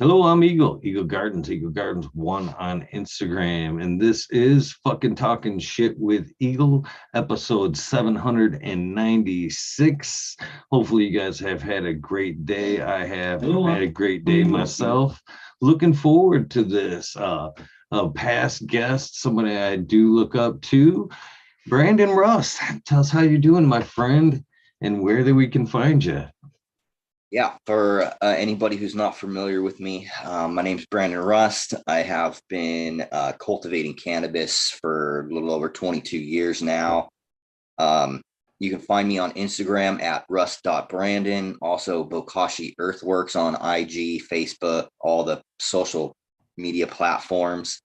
Hello, I'm Eagle, Eagle Gardens 1 on Instagram. And this is fucking talking shit with Eagle, episode 796. Hopefully, you guys have had a great day. I have had a great day myself. Looking forward to this. A past guest, somebody I do look up to, Brandon Rust. Tell us how you're doing, my friend, and where that we can find you. Yeah, for anybody who's not familiar with me, my name's Brandon Rust. I have been cultivating cannabis for a little over 22 years now. You can find me on Instagram at rust.brandon, also Bokashi Earthworks on IG, Facebook, all the social media platforms.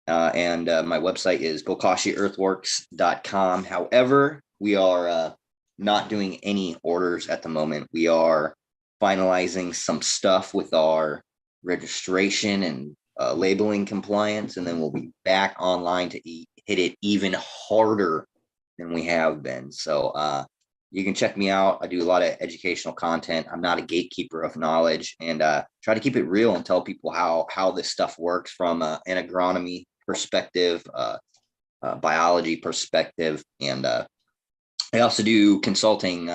And my website is bokashiearthworks.com. However, we are not doing any orders at the moment. We are finalizing some stuff with our registration and labeling compliance, and then we'll be back online to hit it even harder than we have been. So you can check me out. I do a lot of educational content. I'm not a gatekeeper of knowledge, and try to keep it real and tell people how this stuff works from an agronomy perspective, biology perspective, and I also do consulting.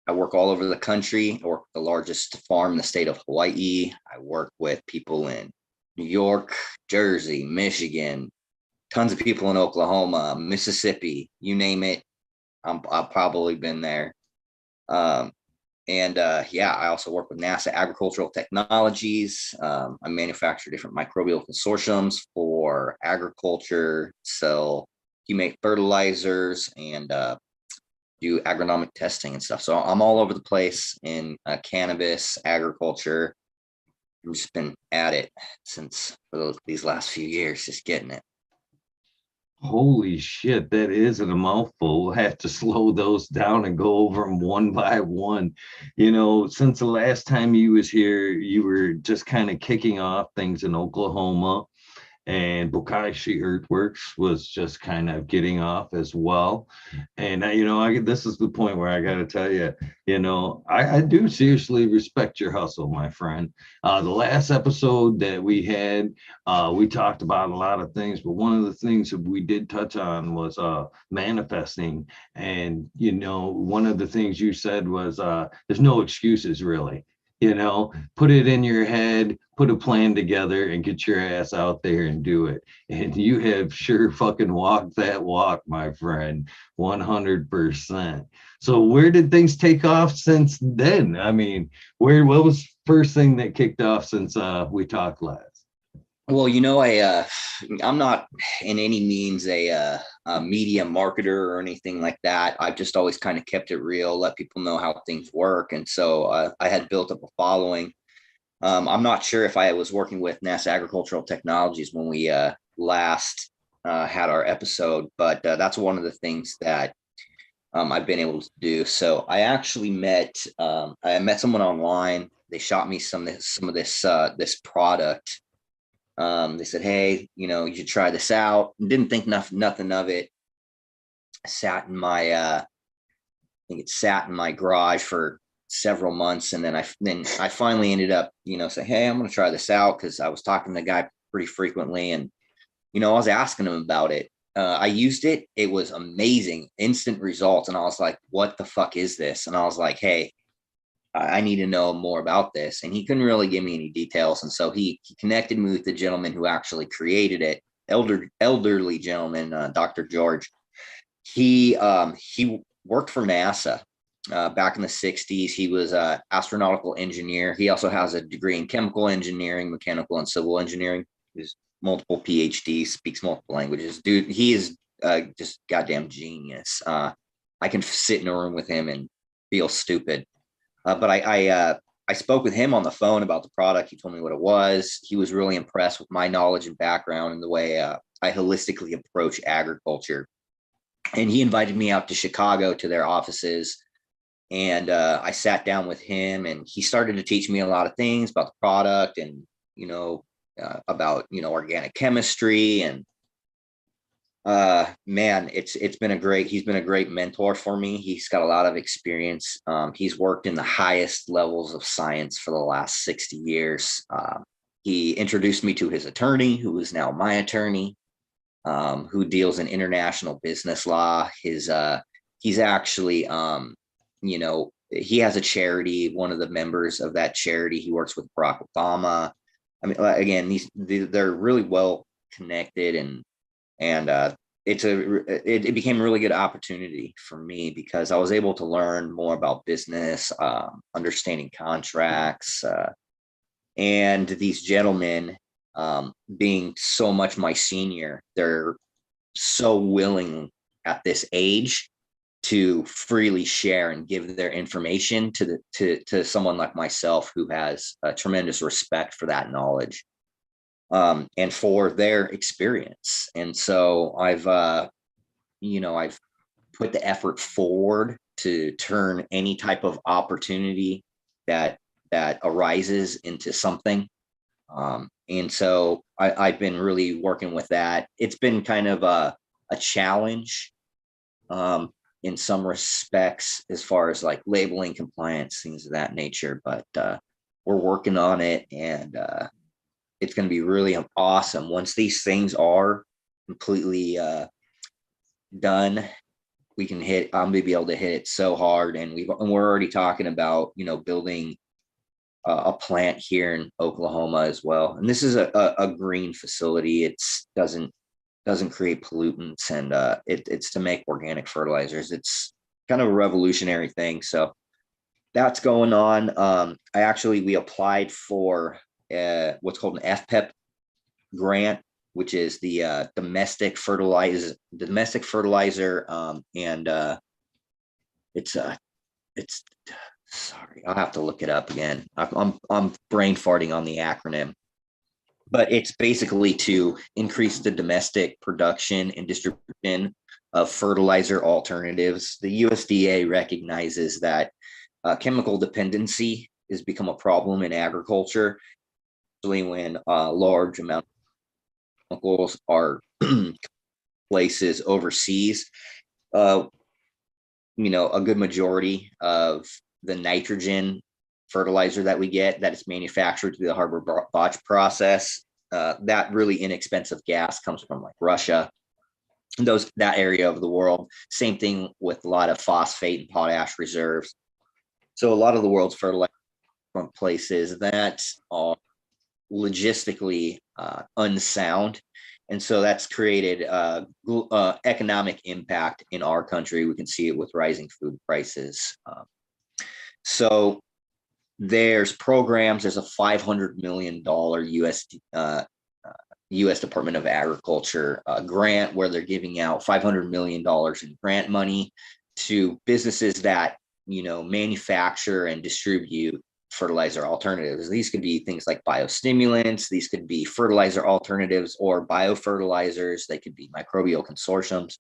I work all over the country. I work with the largest farm in the state of Hawaii. I work with people in New York, Jersey, Michigan, tons of people in Oklahoma, Mississippi, you name it. I've probably been there. Yeah, I also work with NASA Agricultural Technologies. I manufacture different microbial consortiums for agriculture, sell humate fertilizers, and do agronomic testing and stuff. So I'm all over the place in cannabis, agriculture. I've just been at it since these last few years, just getting it. Holy shit, that isn't a mouthful. We'll have to slow those down and go over them one by one. Since the last time you was here, you were just kind of kicking off things in Oklahoma, and Bokashi Earthworks was just kind of getting off as well. And this is the point where I got to tell you, I do seriously respect your hustle, my friend. The last episode that we had, we talked about a lot of things, but one of the things that we did touch on was manifesting. And one of the things you said was there's no excuses really. Put it in your head, put a plan together, and get your ass out there and do it. And you have sure fucking walked that walk, my friend, 100%. So where did things take off since then? I mean, what was first thing that kicked off since we talked last? Well, I'm not in any means a media marketer or anything like that. I've just always kind of kept it real, let people know how things work, and so I had built up a following. I'm not sure if I was working with NASA Agricultural Technologies when we last had our episode, but that's one of the things that I've been able to do. So I actually I met someone online. They shot me some of this product. They said, "Hey, you should try this out." Didn't think nothing of it. Sat in my, I think it sat in my garage for several months, and then I finally ended up, saying, "Hey, I'm going to try this out," because I was talking to the guy pretty frequently, and I was asking him about it. I used it; it was amazing, instant results, and I was like, "What the fuck is this?" And I was like, "Hey, I need to know more about this." And he couldn't really give me any details. And so he connected me with the gentleman who actually created it, elderly gentleman, Dr. George. He worked for NASA back in the 60s. He was an astronautical engineer. He also has a degree in chemical engineering, mechanical and civil engineering. He's multiple PhDs, speaks multiple languages. Dude, he is just goddamn genius. I can sit in a room with him and feel stupid. But I spoke with him on the phone about the product. He told me what it was. He was really impressed with my knowledge and background and the way I holistically approach agriculture. And he invited me out to Chicago to their offices. And I sat down with him, and he started to teach me a lot of things about the product and, about, organic chemistry. And Man, it's been he's been a great mentor for me. He's got a lot of experience. He's worked in the highest levels of science for the last 60 years. He introduced me to his attorney, who is now my attorney, who deals in international business law. He's actually, he has a charity. One of the members of that charity, he works with Barack Obama. I mean, again, they're really well connected, and it became a really good opportunity for me because I was able to learn more about business, understanding contracts, and these gentlemen, being so much my senior, they're so willing at this age to freely share and give their information to someone like myself who has a tremendous respect for that knowledge, and for their experience. And so I've put the effort forward to turn any type of opportunity that arises into something. And so I've been really working with that. It's been kind of a challenge, in some respects, as far as like labeling, compliance, things of that nature, but we're working on it, and it's going to be really awesome once these things are completely done. I'm gonna be able to hit it so hard, and we're already talking about building a plant here in Oklahoma as well. And this is a green facility. It doesn't create pollutants, and it's to make organic fertilizers. It's kind of a revolutionary thing. So that's going on. We applied for what's called an FPEP grant, which is the domestic fertilizer, and it's sorry, I'll have to look it up again. I'm brain farting on the acronym, but it's basically to increase the domestic production and distribution of fertilizer alternatives. The USDA recognizes that chemical dependency has become a problem in agriculture, especially when large amounts of chemicals are places overseas. A good majority of the nitrogen fertilizer that we get, that is manufactured through the Haber-Bosch process, that really inexpensive gas comes from like Russia, that area of the world. Same thing with a lot of phosphate and potash reserves. So a lot of the world's fertilizer from places that are logistically unsound. And so that's created economic impact in our country. We can see it with rising food prices. So there's programs. There's a $500 million U.S. Department of Agriculture grant where they're giving out $500 million in grant money to businesses that manufacture and distribute fertilizer alternatives. These could be things like biostimulants. These could be fertilizer alternatives or biofertilizers. They could be microbial consortiums.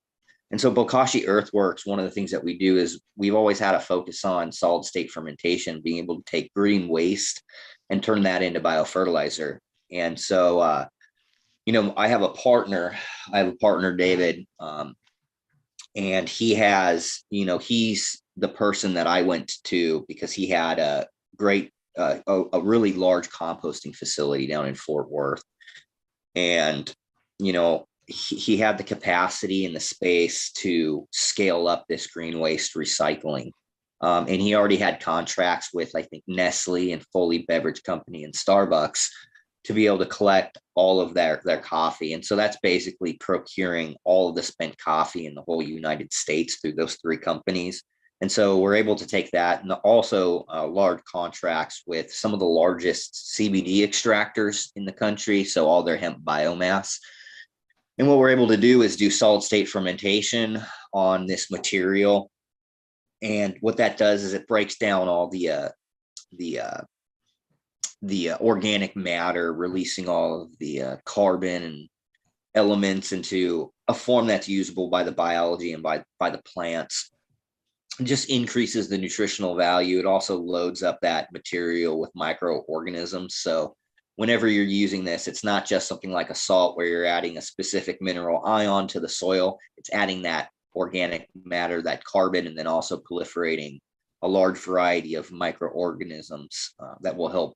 And so Bokashi Earthworks, one of the things that we do is we've always had a focus on solid state fermentation, being able to take green waste and turn that into biofertilizer. And so, I have a partner, David, and he has, he's the person that I went to because he had a really large composting facility down in Fort Worth. And, he had the capacity and the space to scale up this green waste recycling. And he already had contracts with, I think, Nestle and Foley Beverage Company and Starbucks to be able to collect all of their coffee. And so that's basically procuring all of the spent coffee in the whole United States through those three companies. And so we're able to take that, and also large contracts with some of the largest CBD extractors in the country. So all their hemp biomass. And what we're able to do is do solid state fermentation on this material. And what that does is it breaks down all the organic matter, releasing all of the carbon and elements into a form that's usable by the biology and by the plants. It just increases the nutritional value. It also loads up that material with microorganisms. So whenever you're using this, it's not just something like a salt where you're adding a specific mineral ion to the soil. It's adding that organic matter, that carbon, and then also proliferating a large variety of microorganisms that will help,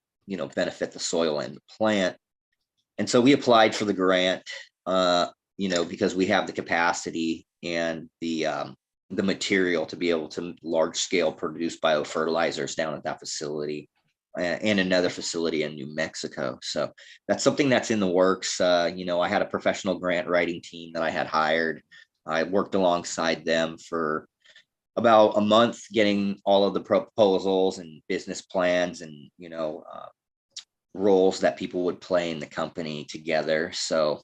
benefit the soil and the plant. And so we applied for the grant, because we have the capacity and the material to be able to large scale produce biofertilizers down at that facility and another facility in New Mexico. So that's something that's in the works. I had a professional grant writing team that I had hired. I worked alongside them for about a month, getting all of the proposals and business plans and, roles that people would play in the company together. So,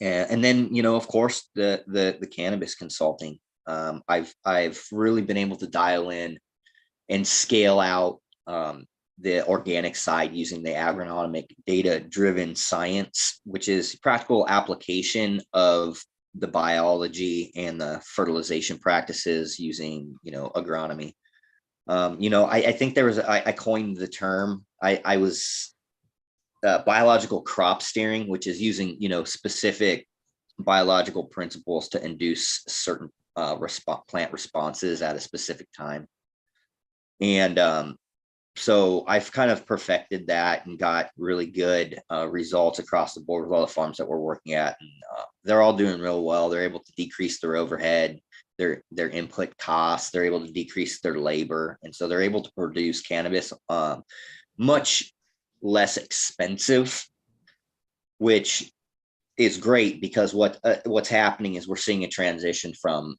and then, of course, the cannabis consulting. I've really been able to dial in and scale out the organic side using the agronomic data-driven science, which is practical application of the biology and the fertilization practices using, agronomy. I think there was, I coined the term, I was biological crop steering, which is using, specific biological principles to induce certain plant responses at a specific time. And so I've kind of perfected that and got really good results across the board with all the farms that we're working at. And they're all doing real well. They're able to decrease their overhead, their input costs. They're able to decrease their labor. And so they're able to produce cannabis much less expensive, which is great because what's happening is we're seeing a transition from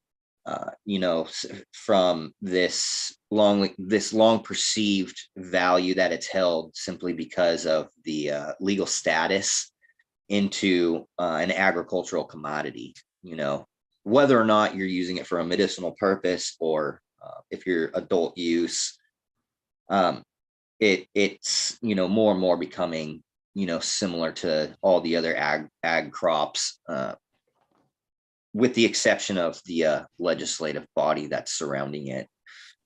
from this long perceived value that it's held simply because of the legal status into an agricultural commodity, whether or not you're using it for a medicinal purpose or if you're adult use. It's more and more becoming similar to all the other ag crops, with the exception of the legislative body that's surrounding it,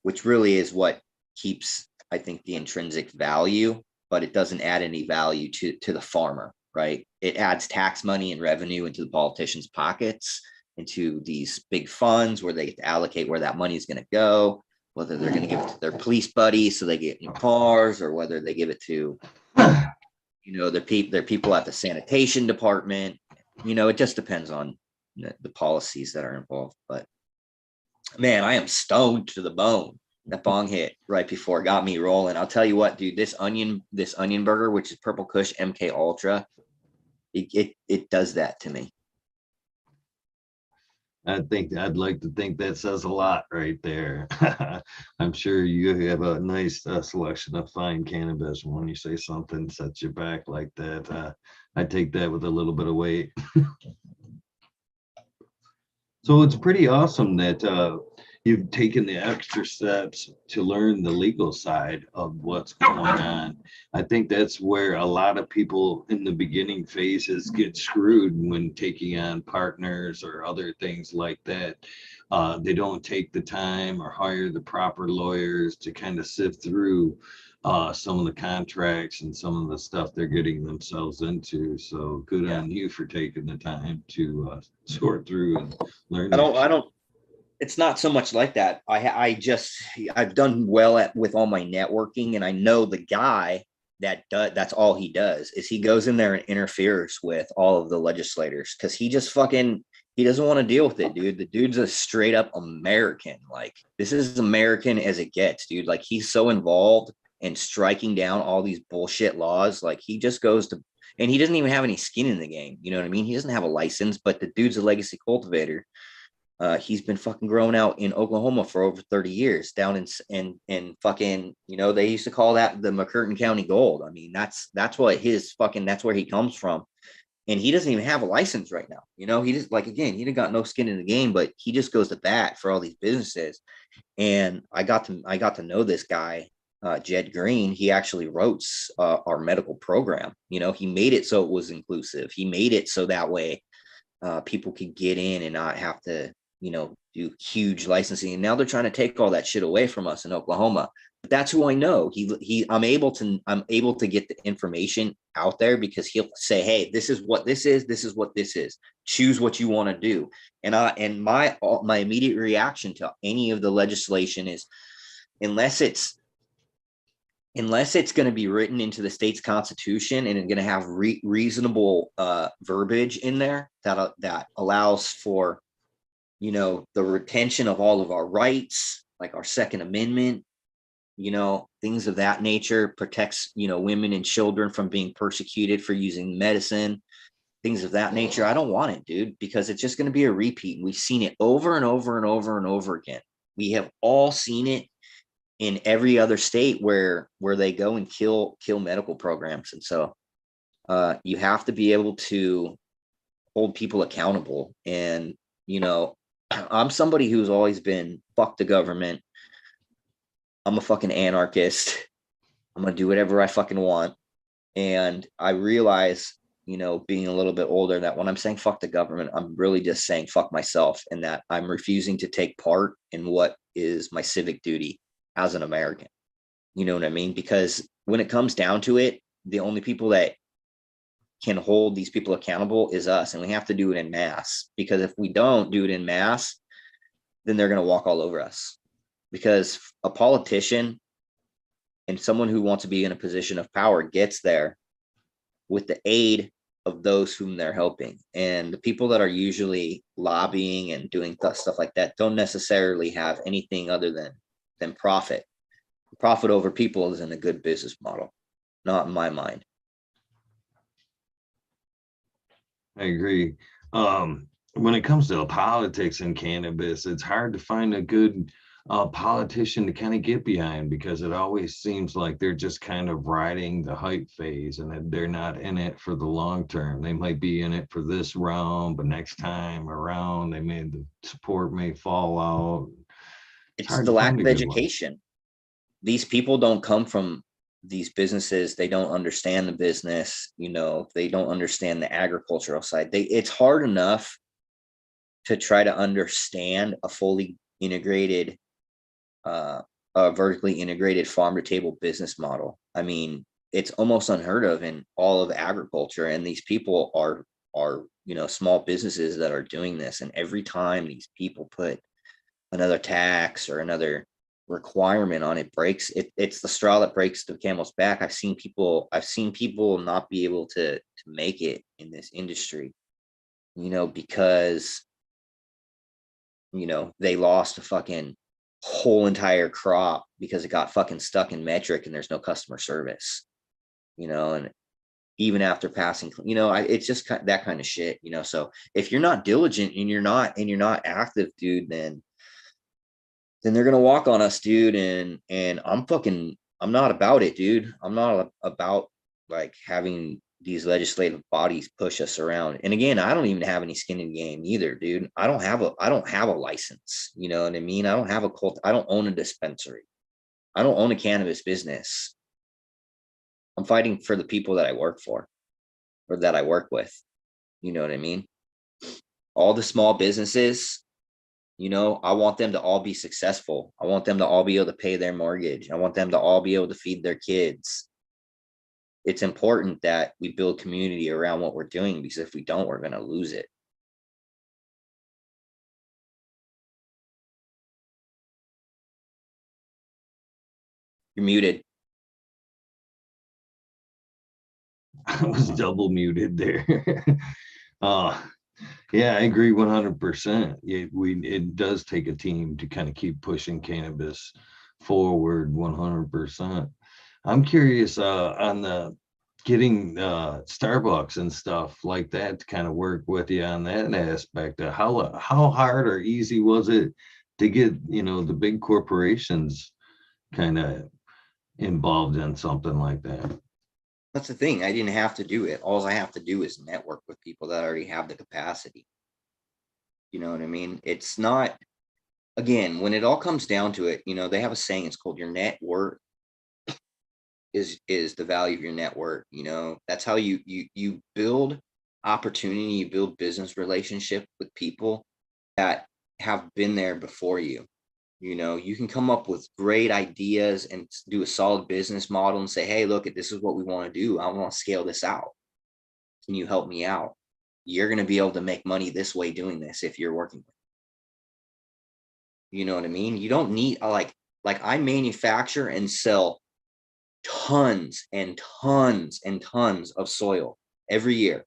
which really is what keeps, I think, the intrinsic value, but it doesn't add any value to the farmer, right? It adds tax money and revenue into the politicians' pockets, into these big funds where they get to allocate where that money is going to go, whether they're going to give it to their police buddies so they get new cars, or whether they give it to, their people at the sanitation department. It just depends on the policies that are involved. But man, I am stoned to the bone. That bong hit right before it got me rolling. I'll tell you what, dude, this onion burger, which is Purple Kush MK Ultra, it does that to me. I think I'd like to think that says a lot right there. I'm sure you have a nice selection of fine cannabis. When you say something sets you back like that, I take that with a little bit of weight. So it's pretty awesome that you've taken the extra steps to learn the legal side of what's going on. I think that's where a lot of people in the beginning phases get screwed when taking on partners or other things like that. They don't take the time or hire the proper lawyers to kind of sift through some of the contracts and some of the stuff they're getting themselves into. So good on you for taking the time to sort through and learn. I don't. It's not so much like that. I've done well with all my networking, and I know the guy that's all he does is he goes in there and interferes with all of the legislators because he just he doesn't want to deal with it, dude. The dude's a straight up American. Like, this is American as it gets, dude. Like, he's so involved in striking down all these bullshit laws. Like, he just goes to, and he doesn't even have any skin in the game. You know what I mean? He doesn't have a license, but the dude's a legacy cultivator. He's been fucking growing out in Oklahoma for over 30 years, down in fucking, they used to call that the McCurtain County Gold. I mean, that's what that's where he comes from. And he doesn't even have a license right now. He just, like, again, he got no skin in the game, but he just goes to bat for all these businesses. And I got to know this guy, Jed Green. He actually wrote our medical program. He made it so it was inclusive. He made it so that way people could get in and not have to, do huge licensing. And now they're trying to take all that shit away from us in Oklahoma. But that's who I know. I'm able to get the information out there because he'll say, hey, this is what this is. This is what this is. Choose what you want to do. And my immediate reaction to any of the legislation is, unless it's going to be written into the state's constitution and it's going to have reasonable verbiage in there that allows for, you know, the retention of all of our rights, like our Second Amendment, you know, things of that nature, protects, you know, women and children from being persecuted for using medicine, things of that nature. I don't want it, dude, because it's just going to be a repeat. We've seen it over and over and over and over again. We have all seen it in every other state where they go and kill medical programs. And so you have to be able to hold people accountable. And, you know, I'm somebody who's always been fuck the government. I'm a fucking anarchist. I'm going to do whatever I fucking want. And I realize, you know, being a little bit older, that when I'm saying fuck the government, I'm really just saying fuck myself, and that I'm refusing to take part in what is my civic duty as an American. You know what I mean? Because when it comes down to it, the only people that can hold these people accountable is us. And we have to do it in mass, because if we don't do it in mass, then they're going to walk all over us. Because a politician and someone who wants to be in a position of power gets there with the aid of those whom they're helping. And the people that are usually lobbying and doing stuff like that don't necessarily have anything other than profit. Profit over people isn't a good business model, not in my mind. I agree. When it comes to politics and cannabis, it's hard to find a good politician to kind of get behind, because it always seems like they're just kind of riding the hype phase, and that they're not in it for the long term. They might be in it for this round, but next time around, the support may fall out. It's It's hard the to lack find a of good one. education. These people don't come from these businesses. They don't understand the business. You know, they don't understand the agricultural side. It's hard enough to try to understand a fully integrated, a vertically integrated farm to table business model. I mean, it's almost unheard of in all of agriculture, and these people are, you know, small businesses that are doing this. And every time these people put another tax or another requirement on it, it's the straw that breaks the camel's back. I've seen people not be able to make it in this industry, you know, because, you know, they lost a fucking whole entire crop because it got fucking stuck in metric and there's no customer service, you know. And even after passing, you know, it's just that kind of shit, you know. So if you're not diligent and you're not active, dude, then they're gonna walk on us, dude. And I'm not about it, dude. I'm not about like having these legislative bodies push us around. And again, I don't even have any skin in the game either, dude. I don't have a license. You know what I mean? I don't have a cult. I don't own a dispensary. I don't own a cannabis business. I'm fighting for the people that I work for or that I work with. You know what I mean? All the small businesses, you know, I want them to all be successful. I want them to all be able to pay their mortgage. I want them to all be able to feed their kids. It's important that we build community around what we're doing, because if we don't, we're going to lose it. You're muted. I was double muted there. uh yeah, I agree 100%. It does take a team to kind of keep pushing cannabis forward 100%. I'm curious on the getting Starbucks and stuff like that to kind of work with you on that aspect. How hard or easy was it to get, you know, the big corporations kind of involved in something like that? That's the thing. I didn't have to do it. All I have to do is network with people that already have the capacity. You know what I mean? It's not, again, when it all comes down to it, you know, they have a saying, it's called your net worth is the value of your network. You know, that's how you build opportunity, you build business relationship with people that have been there before you. You know, you can come up with great ideas and do a solid business model and say, hey, look, this is what we want to do. I want to scale this out. Can you help me out? You're going to be able to make money this way doing this if you're working with me. You know what I mean? You don't need like I manufacture and sell tons and tons and tons of soil every year,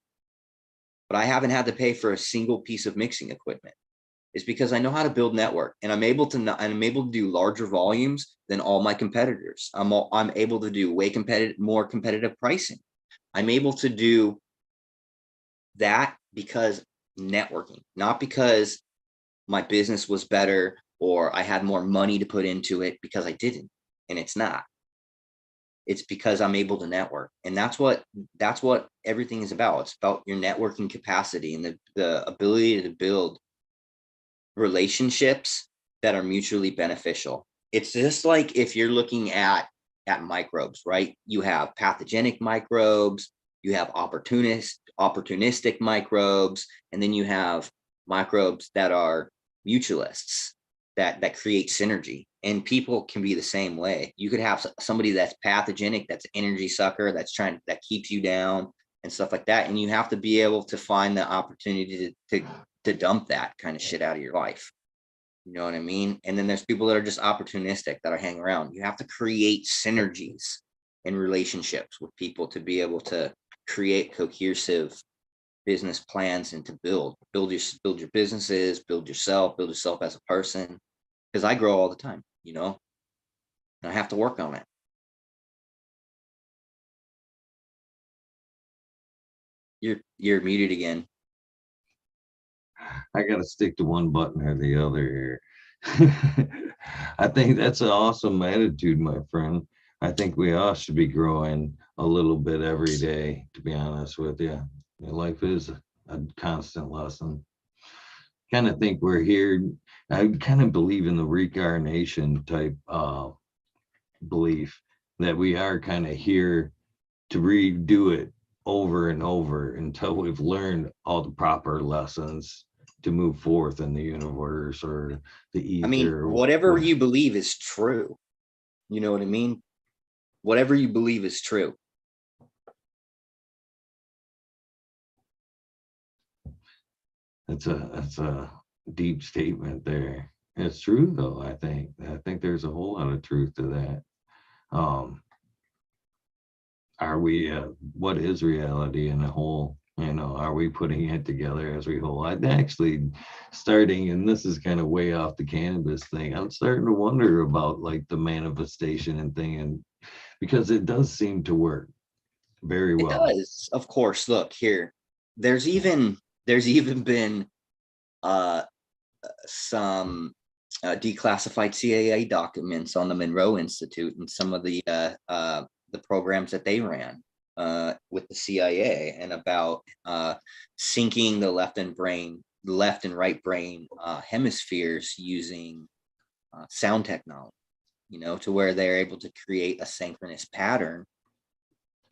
but I haven't had to pay for a single piece of mixing equipment. It's because I know how to build network, and I'm able to do larger volumes than all my competitors. I'm able to do more competitive pricing. I'm able to do that because networking, not because my business was better or I had more money to put into it, because I didn't. And it's not. It's because I'm able to network. And that's what everything is about. It's about your networking capacity and the ability to build relationships that are mutually beneficial. It's just like if you're looking at microbes, right? You have pathogenic microbes, you have opportunistic microbes, and then you have microbes that are mutualists that create synergy. And people can be the same way. You could have somebody that's pathogenic, that's energy sucker, that keeps you down and stuff like that. And you have to be able to find the opportunity to dump that kind of shit out of your life. You know what I mean? And then there's people that are just opportunistic that are hanging around. You have to create synergies and relationships with people to be able to create cohesive business plans and to build your businesses, build yourself as a person. Because I grow all the time, you know, and I have to work on it. You're muted again. I got to stick to one button or the other here. I think that's an awesome attitude, my friend. I think we all should be growing a little bit every day, to be honest with you. Life is a constant lesson. Kind of think we're here. I kind of believe in the reincarnation type belief that we are kind of here to redo it over and over until we've learned all the proper lessons to move forth in the universe or the I mean, ether. whatever you believe is true. You know what I mean? Whatever you believe is true. That's a deep statement there. It's true though. I think there's a whole lot of truth to that. Are we what is reality in a whole? Are we putting it together as we whole? I'm actually starting, and this is kind of way off the cannabis thing, I'm starting to wonder about like the manifestation and thing, and because it does seem to work very It well. does, of course. Look here. There's even been uh some declassified CIA documents on the Monroe Institute and some of the programs that they ran with the CIA, and about syncing the left and right brain hemispheres using sound technology, you know, to where they're able to create a synchronous pattern,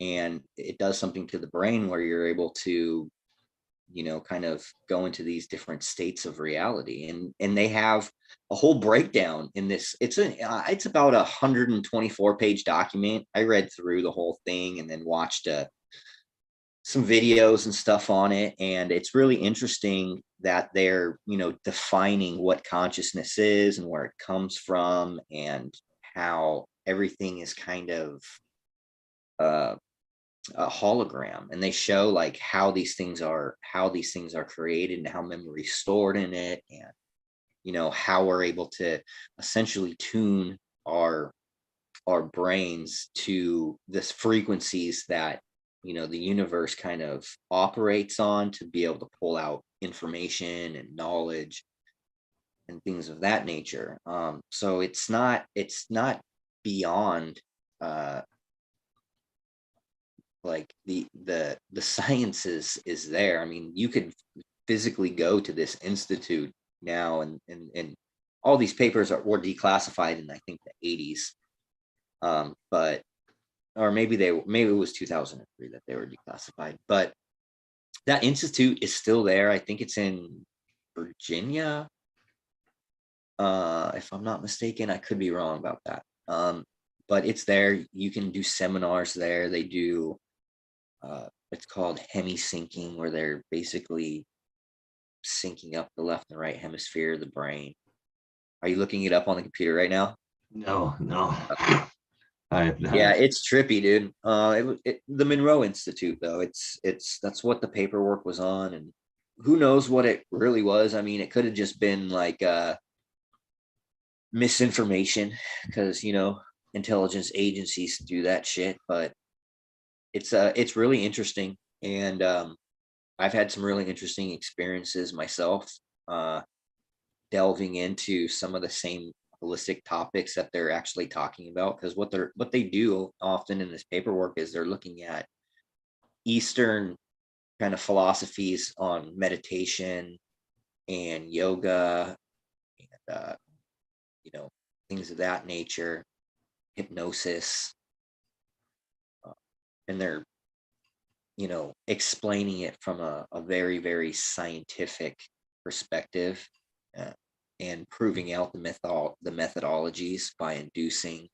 and it does something to the brain where you're able to, you know, kind of go into these different states of reality. And they have a whole breakdown in this. It's about 124-page document. I read through the whole thing and then watched some videos and stuff on it, and it's really interesting that they're, you know, defining what consciousness is and where it comes from and how everything is kind of uh a hologram, and they show like how these things are created and how memory is stored in it, and you know how we're able to essentially tune our brains to this frequencies that, you know, the universe kind of operates on to be able to pull out information and knowledge and things of that nature. So it's not beyond uh like the science is there. I mean, you could physically go to this institute now, and all these papers were declassified in, I think, the 80s, but or maybe it was 2003 that they were declassified, but that institute is still there. I think it's in Virginia, If I'm not mistaken, I could be wrong about that. But it's there. You can do seminars there. They do, it's called hemi-syncing, where they're basically syncing up the left and right hemisphere of the brain. Are you looking it up on the computer right now? No, no, I have Yeah, not. it's trippy, dude. The Monroe Institute, though, it's that's what the paperwork was on, and who knows what it really was. I mean, it could have just been like misinformation, because intelligence agencies do that shit. But it's really interesting, and I've had some really interesting experiences myself, uh, delving into some of the same holistic topics that they're actually talking about. Because what they do often in this paperwork is they're looking at Eastern kind of philosophies on meditation and yoga, and you know things of that nature, hypnosis, uh, and they're explaining it from a very, very scientific perspective, uh, and proving out the methodologies by inducing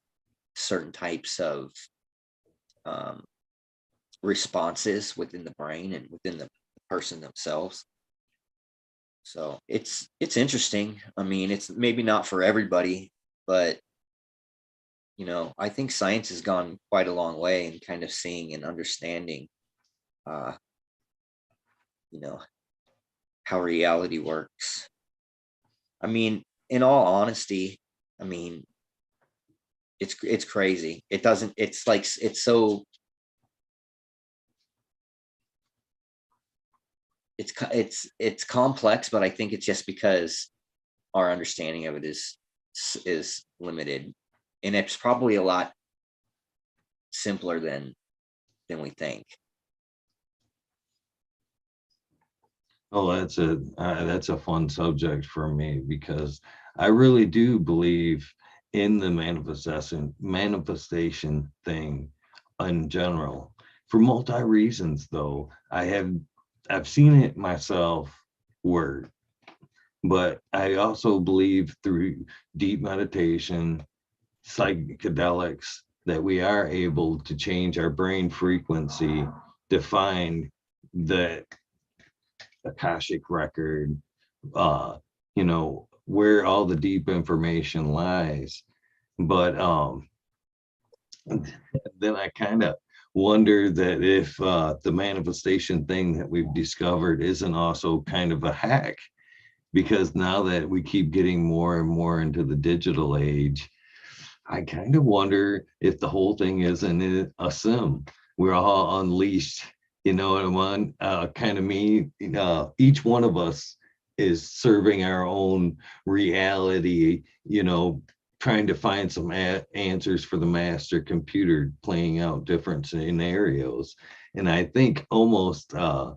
certain types of um, responses within the brain and within the person themselves. So it's interesting. I mean, it's maybe not for everybody, but I think science has gone quite a long way in kind of seeing and understanding, uh, you know, how reality works. I mean, in all honesty, I mean, it's crazy. It doesn't. It's like it's complex, but I think it's just because our understanding of it is limited, and it's probably a lot simpler than we think. Oh, that's a fun subject for me because I really do believe in the manifestation thing in general for multi reasons. Though I've seen it myself work, but I also believe through deep meditation, psychedelics, that we are able to change our brain frequency to find the Akashic record, where all the deep information lies. But then I kind of wonder that if the manifestation thing that we've discovered isn't also kind of a hack, because now that we keep getting more and more into the digital age, I kind of wonder if the whole thing isn't a sim. We're all unleashed, you know what I mean? Kind of me, each one of us is serving our own reality, trying to find some answers for the master computer, playing out different scenarios. And I think almost the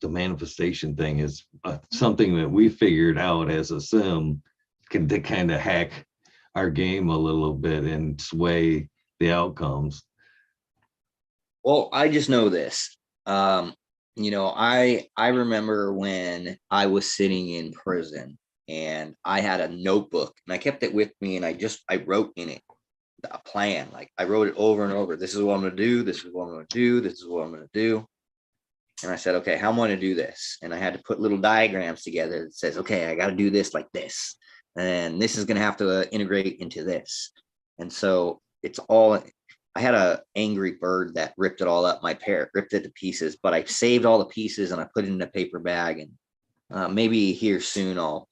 manifestation thing is something that we figured out as a sim to kind of hack our game a little bit and sway the outcomes. Well, I just know this. I remember when I was sitting in prison, and I had a notebook, and I kept it with me, and I wrote in it a plan. Like, I wrote it over and over. This is what I'm going to do. This is what I'm going to do. This is what I'm going to do. And I said, okay, how am I going to do this? And I had to put little diagrams together that says, okay, I got to do this like this. And this is going to have to integrate into this. And so it's all, I had a angry bird that ripped it all up. My parrot ripped it to pieces, but I saved all the pieces and I put it in a paper bag. And maybe here soon I'll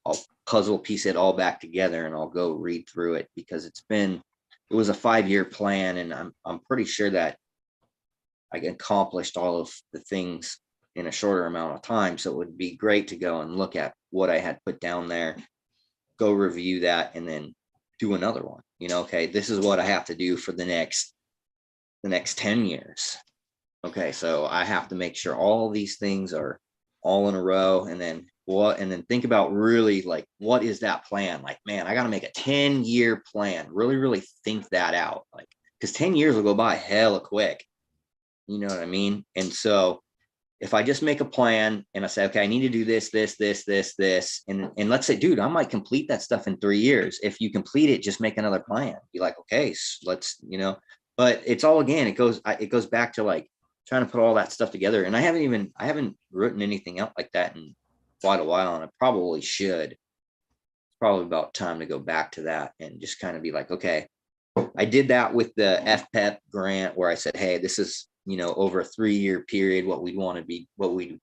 puzzle piece it all back together, and I'll go read through it, because it was a 5-year plan. And I'm pretty sure that I accomplished all of the things in a shorter amount of time. So it would be great to go and look at what I had put down there, go review that, and then do another one. Okay, this is what I have to do for the next 10 years. Okay, so I have to make sure all these things are all in a row, and then think about really, like, what is that plan? Like, man, I got to make a 10-year plan. Really, really think that out. Like, because 10 years will go by hella quick. You know what I mean? And so if I just make a plan and I say, okay, I need to do this, and let's say, dude, I might complete that stuff in 3 years. If you complete it, just make another plan. Be like, okay, let's, but it's all, again, it goes back to like trying to put all that stuff together. And I haven't written anything out like that in quite a while, and I probably should. It's probably about time to go back to that and just kind of be like, okay, I did that with the FPEP grant where I said, hey, this is, over a 3-year period, what we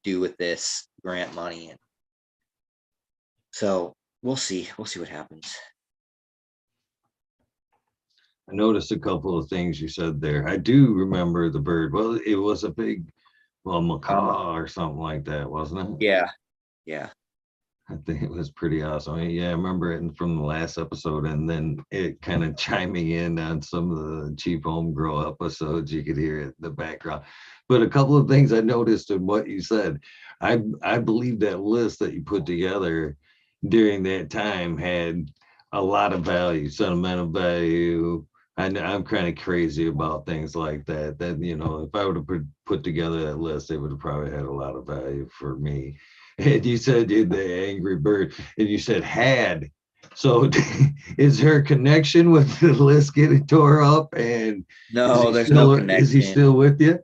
do with this grant money. And so we'll see what happens. I noticed a couple of things you said there. I do remember the bird. Well, it was a big, macaw or something like that, wasn't it? Yeah. Yeah. I think it was pretty awesome. Yeah, I remember it from the last episode, and then it kind of chiming in on some of the Cheap Home Grow episodes. You could hear it in the background. But a couple of things I noticed in what you said, I believe that list that you put together during that time had a lot of value, sentimental value. I'm kind of crazy about things like that. That, if I would have put together that list, it would have probably had a lot of value for me. And you said you the Angry Bird, and you said had. So is there a connection with the list getting tore up? And No, there's no is he connection. still with you?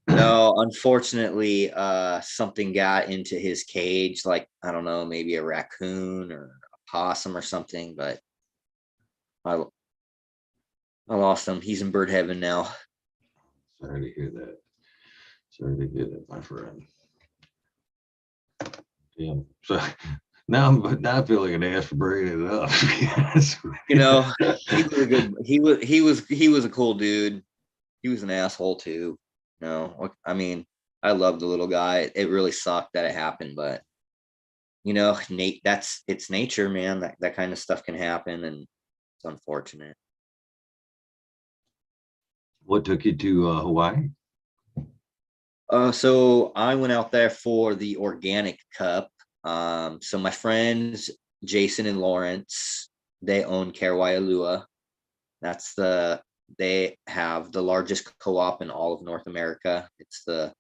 No, unfortunately, something got into his cage, like, I don't know, maybe a raccoon or a possum or something, but I lost him. He's in bird heaven now. Sorry to hear that. Sorry to hear that, my friend. Yeah. So now I feel like an ass for bringing it up. He was a good. He was a cool dude. He was an asshole too. No, I mean, I love the little guy. It really sucked that it happened, but Nate, it's nature, man. That kind of stuff can happen, and it's unfortunate. What took you to Hawaii? So I went out there for the organic cup. So my friends Jason and Lawrence, they own Karawaialua. They have the largest co-op in all of North America. It's the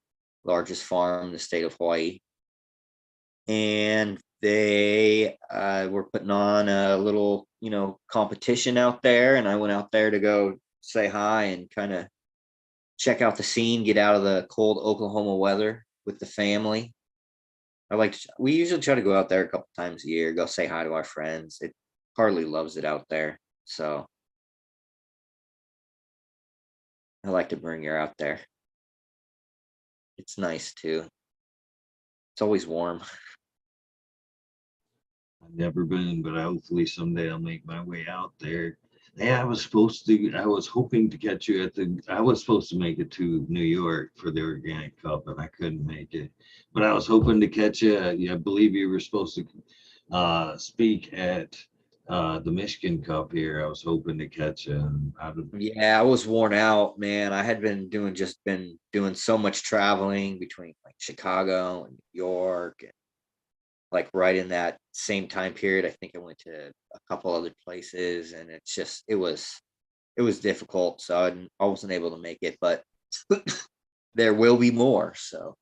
largest farm in the state of Hawaii. And they were putting on a little, competition out there. And I went out there to go say hi and kind of check out the scene, get out of the cold Oklahoma weather with the family. We usually try to go out there a couple times a year, go say hi to our friends. Harley loves it out there. So I like to bring her out there. It's nice too. It's always warm. I've never been, but hopefully someday I'll make my way out there. Yeah, I was hoping to catch you I was supposed to make it to New York for the Organic Cup, and I couldn't make it. But I was hoping to catch you. I believe you were supposed to speak at the Michigan Cup here. I was hoping to catch you. Yeah, I was worn out, man. I had been doing so much traveling between like Chicago and New York, and like right in that same time period, I think I went to a couple other places, and it was difficult. So I wasn't able to make it, but there will be more. So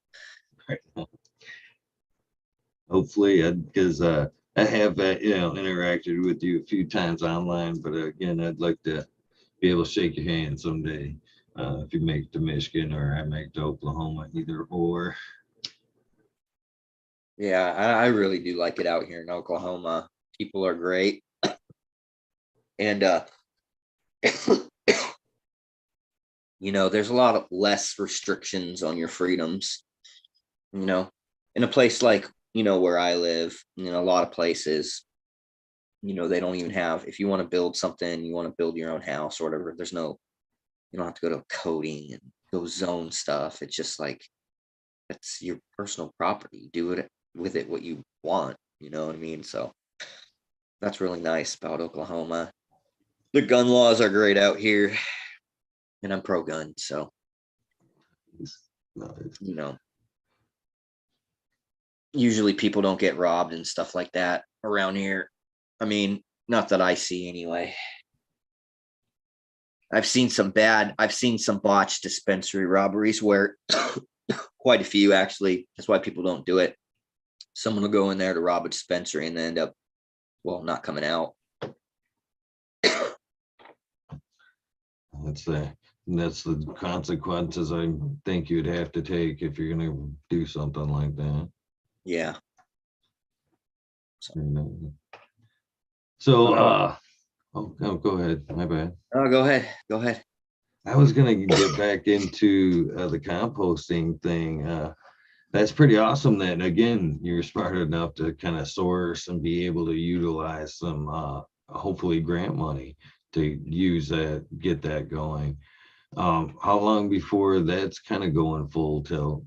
hopefully, because I have interacted with you a few times online, but again, I'd like to be able to shake your hand someday if you make it to Michigan or I make it to Oklahoma, either or. yeah, I really do like it out here in Oklahoma. People are great, and there's a lot of less restrictions on your freedoms. In a place like where I live, a lot of places, they don't even have. If you want to build something, you want to build your own house or whatever. You don't have to go to coding and go zone stuff. It's just like that's your personal property. Do it with it what you want. You know what I mean? So that's really nice about Oklahoma. The gun laws are great out here, and I'm pro gun. So, usually people don't get robbed and stuff like that around here. I mean, not that I see anyway. I've seen some botched dispensary robberies where quite a few actually. That's why people don't do it. Someone will go in there to rob a dispensary and then end up, well, not coming out. That's the consequences I think you'd have to take if you're going to do something like that. Yeah. So, go ahead. My bad. Oh, go ahead. Go ahead. I was going to get back into the composting thing. That's pretty awesome that, again, you're smart enough to kind of source and be able to utilize some, hopefully, grant money to use that, get that going. How long before that's kind of going full tilt?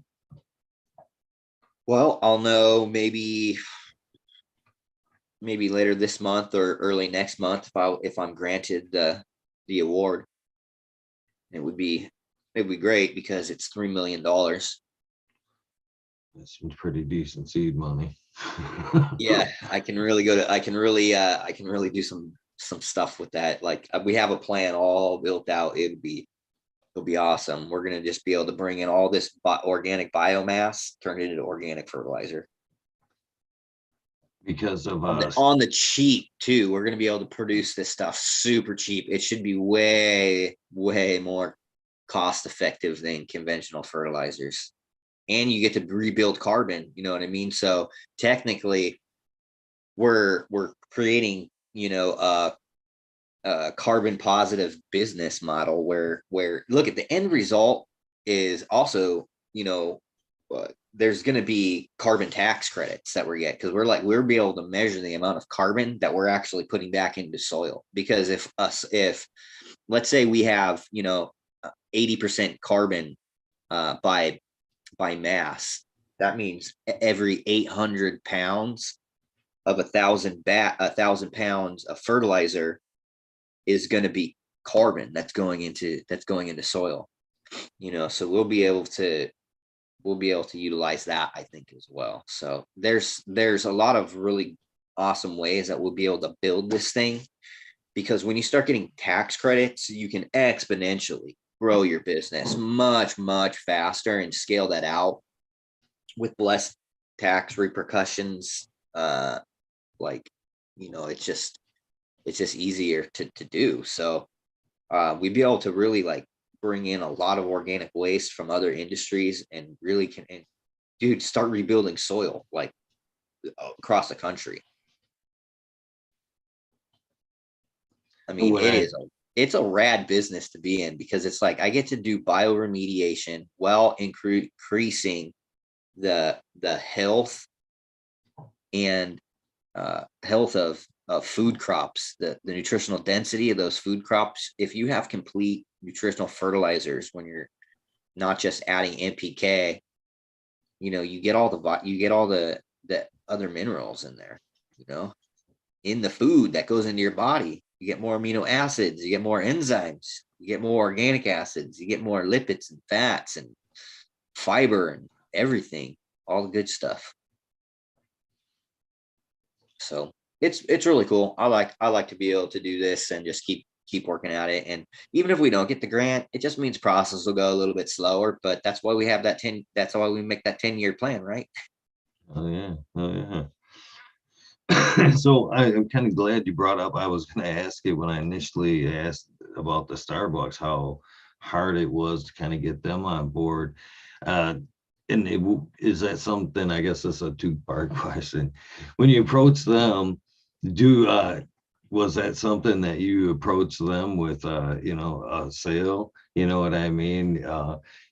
Well, I'll know maybe later this month or early next month if I'm granted the award. It would be great because it's $3 million. That's some pretty decent seed money. Yeah, I can really do some stuff with that. Like we have a plan all built out. It'll be awesome. We're gonna just be able to bring in all this organic biomass, turn it into organic fertilizer. Because of On the cheap too. We're gonna be able to produce this stuff super cheap. It should be way more cost effective than conventional fertilizers. And you get to rebuild carbon, you know what I mean? So technically we're creating, a carbon positive business model where look at the end result is also, there's going to be carbon tax credits that we get because we're be able to measure the amount of carbon that we're actually putting back into soil. Because if let's say we have 80% carbon by mass, that means every 800 pounds of 1,000 pounds of fertilizer is going to be carbon that's going into soil. So we'll be able to utilize that, I think, as well. So there's a lot of really awesome ways that we'll be able to build this thing, because when you start getting tax credits, you can exponentially grow your business much faster and scale that out with less tax repercussions. It's just easier to do. So we'd be able to really bring in a lot of organic waste from other industries and really start rebuilding soil across the country. I mean, it's a rad business to be in, because it's like I get to do bioremediation while increasing the health and health of food crops, the nutritional density of those food crops. If you have complete nutritional fertilizers, when you're not just adding NPK, you get all the other minerals in there, in the food that goes into your body. You get more amino acids, you get more enzymes, you get more organic acids, you get more lipids and fats and fiber and everything, all the good stuff. So it's really cool. I like to be able to do this and just keep working at it. And even if we don't get the grant, it just means process will go a little bit slower, but that's why we have that's why we make that 10-year plan, right? Oh yeah. So I'm kind of glad you brought up, I was going to ask you when I initially asked about the Starbucks, how hard it was to kind of get them on board. And is that something, I guess that's a two-part question. When you approach them, was that something that you approached them with, a sale? You know what I mean?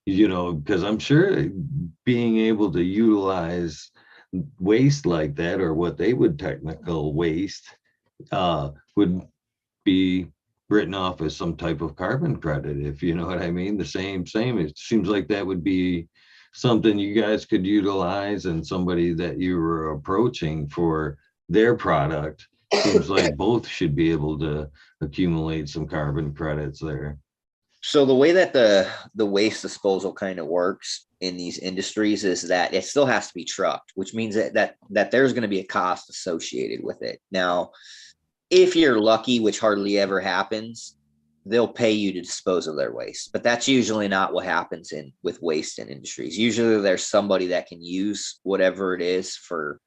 Because I'm sure being able to utilize waste like that, or what they would technical waste, would be written off as some type of carbon credit, if you know what I mean. The same. It seems like that would be something you guys could utilize, and somebody that you were approaching for their product, seems like both should be able to accumulate some carbon credits there. So the way that the waste disposal kind of works in these industries is that it still has to be trucked, which means that there's going to be a cost associated with it. Now, if you're lucky, which hardly ever happens, they'll pay you to dispose of their waste, but that's usually not what happens with waste in industries. Usually there's somebody that can use whatever it is for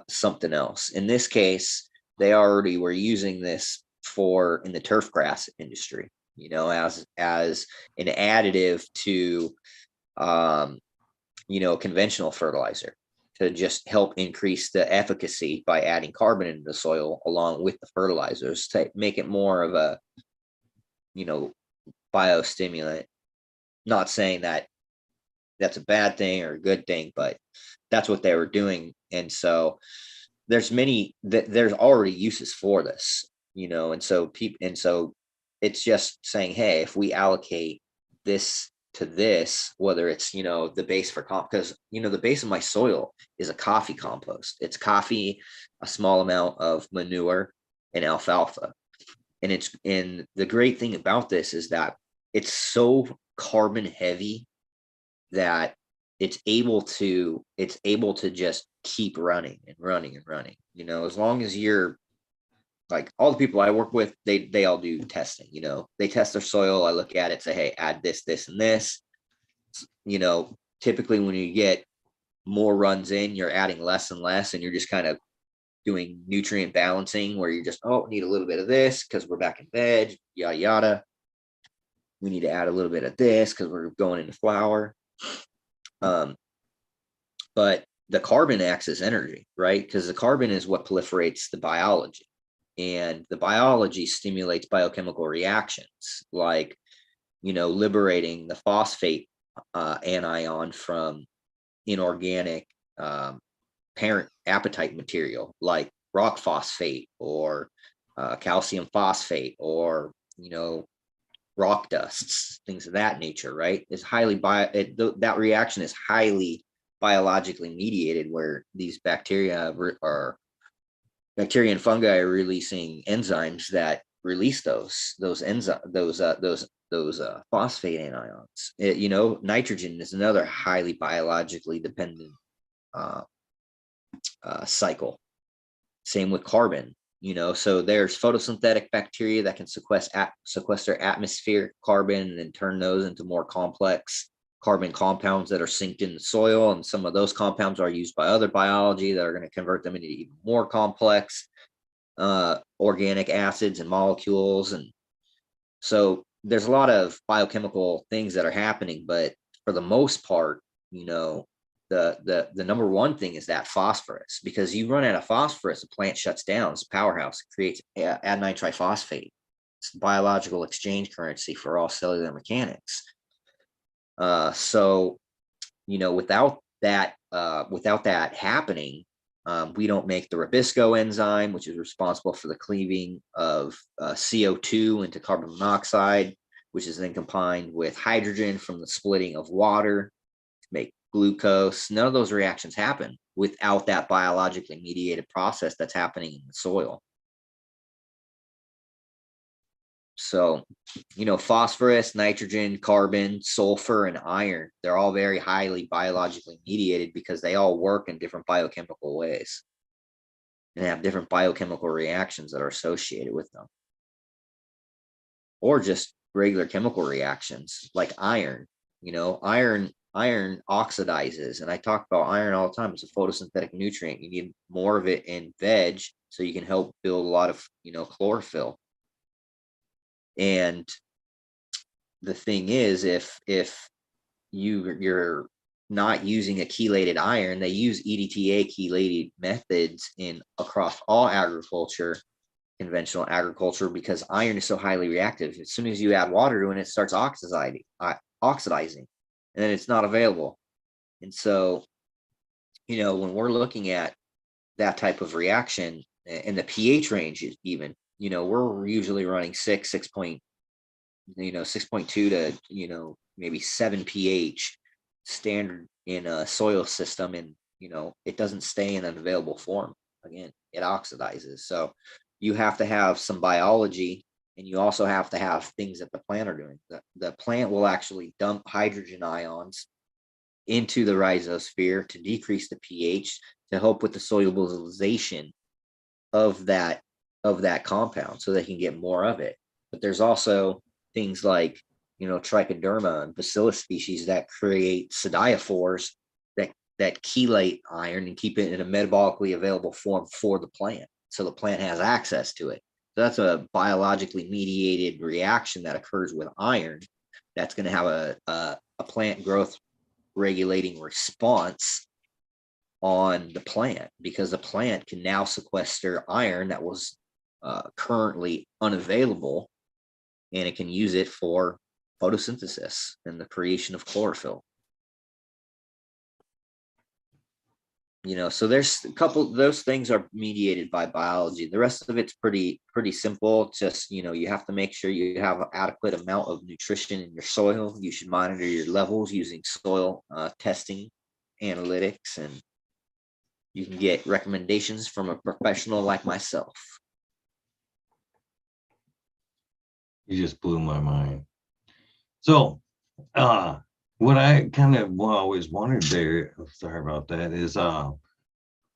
something else. In this case, they already were using this for in the turf grass industry, as an additive to conventional fertilizer, to just help increase the efficacy by adding carbon into the soil along with the fertilizers to make it more of a, biostimulant. Not saying that that's a bad thing or a good thing, but that's what they were doing. And so there's already uses for this, and so it's just saying, hey, if we allocate this to this, whether it's, the base for because, the base of my soil is a coffee compost. It's coffee, a small amount of manure, and alfalfa. And the great thing about this is that it's so carbon heavy that it's able to just keep running and running and running. As long as you're, like, all the people I work with, they all do testing. They test their soil. I look at it, say, hey, add this, this, and this. Typically when you get more runs in, you're adding less and less, and you're just kind of doing nutrient balancing where you're just, need a little bit of this because we're back in veg, yada yada. We need to add a little bit of this because we're going into flower. But the carbon acts as energy, right? Because the carbon is what proliferates the biology, and the biology stimulates biochemical reactions, like, liberating the phosphate anion from inorganic parent apatite material, like rock phosphate or calcium phosphate, or, rock dusts, things of that nature, right? Is that reaction is highly biologically mediated, where these bacteria and fungi are releasing enzymes that release those phosphate anions. Nitrogen is another highly biologically dependent cycle. Same with carbon. So there's photosynthetic bacteria that can sequester atmospheric carbon and then turn those into more complex carbon compounds that are synced in the soil. And some of those compounds are used by other biology that are going to convert them into even more complex organic acids and molecules. And so there's a lot of biochemical things that are happening, but for the most part, the number one thing is that phosphorus, because you run out of phosphorus, the plant shuts down. It's a powerhouse. It creates adenine triphosphate. It's the biological exchange currency for all cellular mechanics. So, without that happening, we don't make the Rubisco enzyme, which is responsible for the cleaving of CO2 into carbon monoxide, which is then combined with hydrogen from the splitting of water to make glucose. None of those reactions happen without that biologically mediated process that's happening in the soil. So, phosphorus, nitrogen, carbon, sulfur, and iron, they're all very highly biologically mediated because they all work in different biochemical ways and have different biochemical reactions that are associated with them. Or just regular chemical reactions like iron. Iron oxidizes, and I talk about iron all the time. It's a photosynthetic nutrient. You need more of it in veg so you can help build a lot of, chlorophyll. And the thing is, if you're not using a chelated iron, they use EDTA chelated methods across all agriculture, conventional agriculture, because iron is so highly reactive. As soon as you add water to it, it starts oxidizing, and then it's not available. And so, when we're looking at that type of reaction and the pH range, even, we're usually running 6.2 to, maybe 7 pH standard in a soil system. And, it doesn't stay in an available form. Again, it oxidizes. So you have to have some biology, and you also have to have things that the plant are doing. The plant will actually dump hydrogen ions into the rhizosphere to decrease the pH to help with the solubilization of that compound so they can get more of it. But there's also things like, trichoderma and bacillus species that create sidiophores that chelate iron and keep it in a metabolically available form for the plant. So the plant has access to it. So that's a biologically mediated reaction that occurs with iron that's going to have a plant growth regulating response on the plant, because the plant can now sequester iron that was currently unavailable, and it can use it for photosynthesis and the creation of chlorophyll. So there's a couple, those things are mediated by biology. The rest of it's pretty simple. Just, you have to make sure you have an adequate amount of nutrition in your soil. You should monitor your levels using soil testing analytics, and you can get recommendations from a professional like myself. You just blew my mind. So, what I kind of always wondered there, sorry about that, is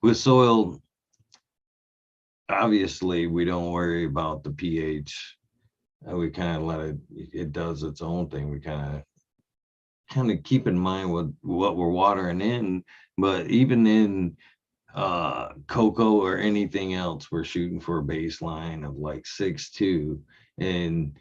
with soil, obviously we don't worry about the pH. We kind of let it does its own thing. We kind of keep in mind what we're watering in, but even in cocoa or anything else, we're shooting for a baseline of like 6.2. And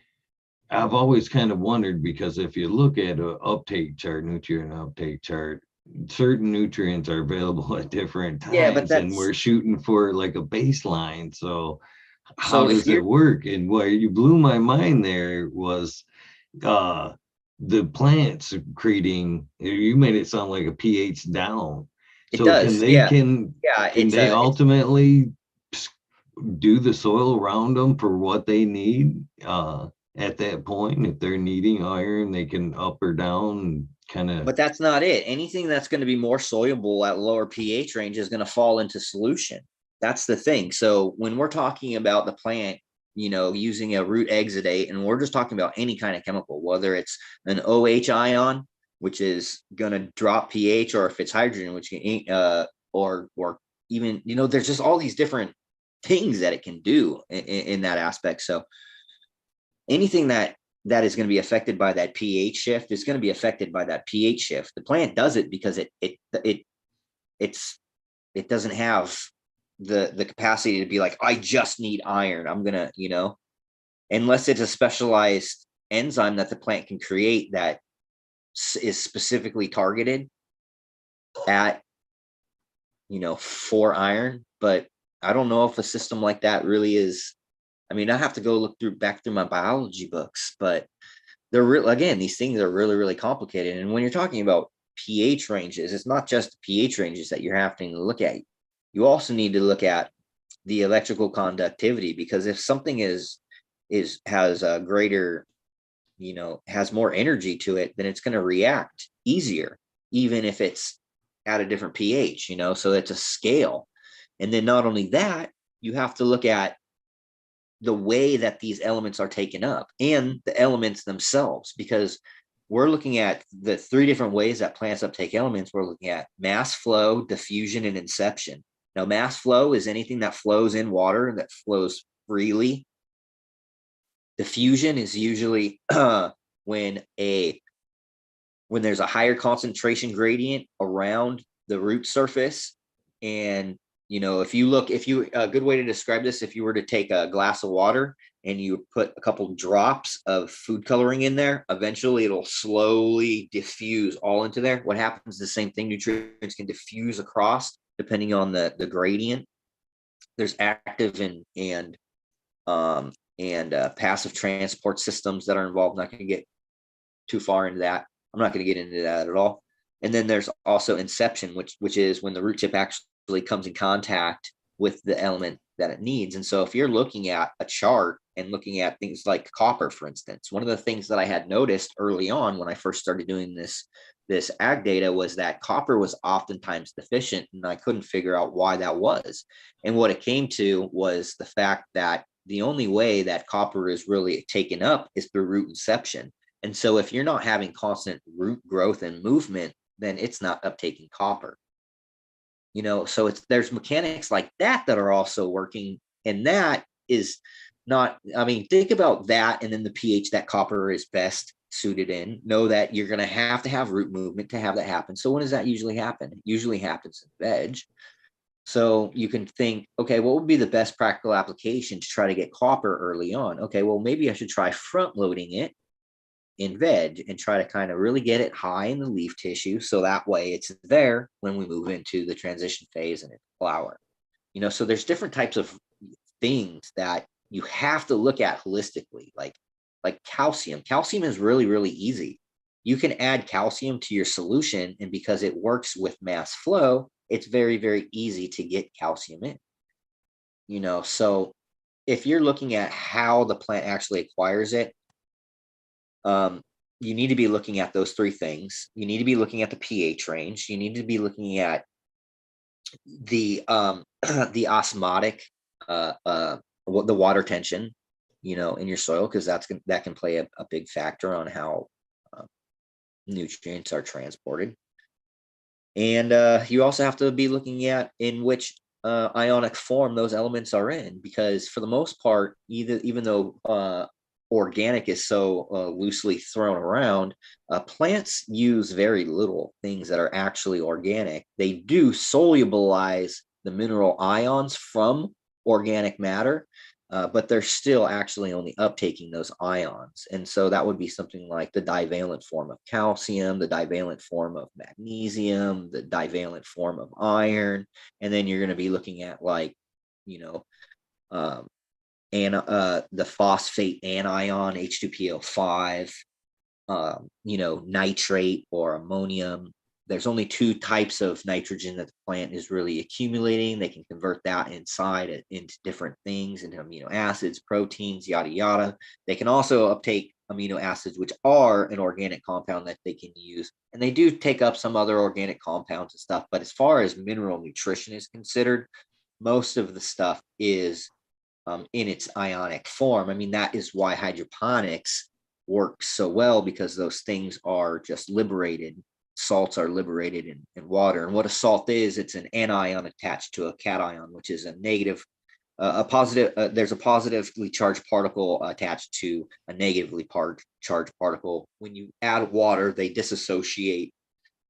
I've always kind of wondered, because if you look at an uptake chart, nutrient uptake chart, certain nutrients are available at different times, and we're shooting for like a baseline. So how does it work? And what you blew my mind there was the plants creating, you made it sound like a pH down. So can they ultimately do the soil around them for what they need at that point? If they're needing iron, they can up or down kind of. But that's not it. Anything that's going to be more soluble at lower pH range is going to fall into solution. That's the thing. So when we're talking about the plant, using a root exudate, and we're just talking about any kind of chemical, whether it's an OH ion, which is going to drop pH, or if it's hydrogen, which can, or even, there's just all these different things that it can do in that aspect. So anything that is going to be affected by that pH shift is going to be affected by that pH shift. The plant does it because it doesn't have the capacity to be like, I just need iron. I'm going to, unless it's a specialized enzyme that the plant can create that is specifically targeted at, for iron. But I don't know if a system like that really is. I mean, I have to go back through my biology books, but they're real. Again, these things are really, really complicated. And when you're talking about pH ranges, it's not just the pH ranges that you're having to look at. You also need to look at the electrical conductivity, because if something has a greater, has more energy to it, then it's going to react easier, even if it's at a different pH, so it's a scale. And then not only that, you have to look at the way that these elements are taken up and the elements themselves, because we're looking at the three different ways that plants uptake elements. We're looking at mass flow, diffusion, and inception. Now, mass flow is anything that flows in water, that flows freely. Diffusion is usually when there's a higher concentration gradient around the root surface. And a good way to describe this, if you were to take a glass of water and you put a couple drops of food coloring in there, eventually it'll slowly diffuse all into there. What happens, the same thing, nutrients can diffuse across depending on the gradient. There's active and passive transport systems that are involved. I'm not going to get too far into that. I'm not going to get into that at all. And then there's also inception, which is when the root tip actually comes in contact with the element that it needs. And so if you're looking at a chart and looking at things like copper, for instance, one of the things that I had noticed early on when I first started doing this ag data was that copper was oftentimes deficient, and I couldn't figure out why that was. And what it came to was the fact that the only way that copper is really taken up is through root inception. And so if you're not having constant root growth and movement, then it's not uptaking copper. So there's mechanics like that are also working. And that is not, I mean, think about that, and then the pH that copper is best suited in. Know that you're going to have root movement to have that happen. So when does that usually happen? It usually happens in veg. So you can think, okay, what would be the best practical application to try to get copper early on? Okay, well, maybe I should try front loading it in veg and try to kind of really get it high in the leaf tissue. So that way it's there when we move into the transition phase and it's flower. So there's different types of things that you have to look at holistically, like calcium. Calcium is really, really easy. You can add calcium to your solution, and because it works with mass flow, it's very, very easy to get calcium in. So if you're looking at how the plant actually acquires it, you need to be looking at those three things. You need to be looking at the pH range. You need to be looking at the the osmotic, the water tension, in your soil, because that can play a big factor on how nutrients are transported. And you also have to be looking at in which ionic form those elements are in, because for the most part, even though organic is so loosely thrown around, plants use very little things that are actually organic. They do solubilize the mineral ions from organic matter, but they're still actually only uptaking those ions. And so that would be something like the divalent form of calcium, the divalent form of magnesium, the divalent form of iron. And then you're going to be looking at um, the phosphate anion, H2PO5, nitrate or ammonium. There's only two types of nitrogen that the plant is really accumulating. They can convert that inside into different things, into amino acids, proteins, yada, yada. They can also uptake amino acids, which are an organic compound that they can use. And they do take up some other organic compounds and stuff. But as far as mineral nutrition is considered, most of the stuff is in its ionic form. I mean, that is why hydroponics works so well, because those things are just liberated. Salts are liberated in water. And what a salt is, it's an anion attached to a cation, which is a negative, a positive. There's a positively charged particle attached to a negatively charged particle. When you add water, they disassociate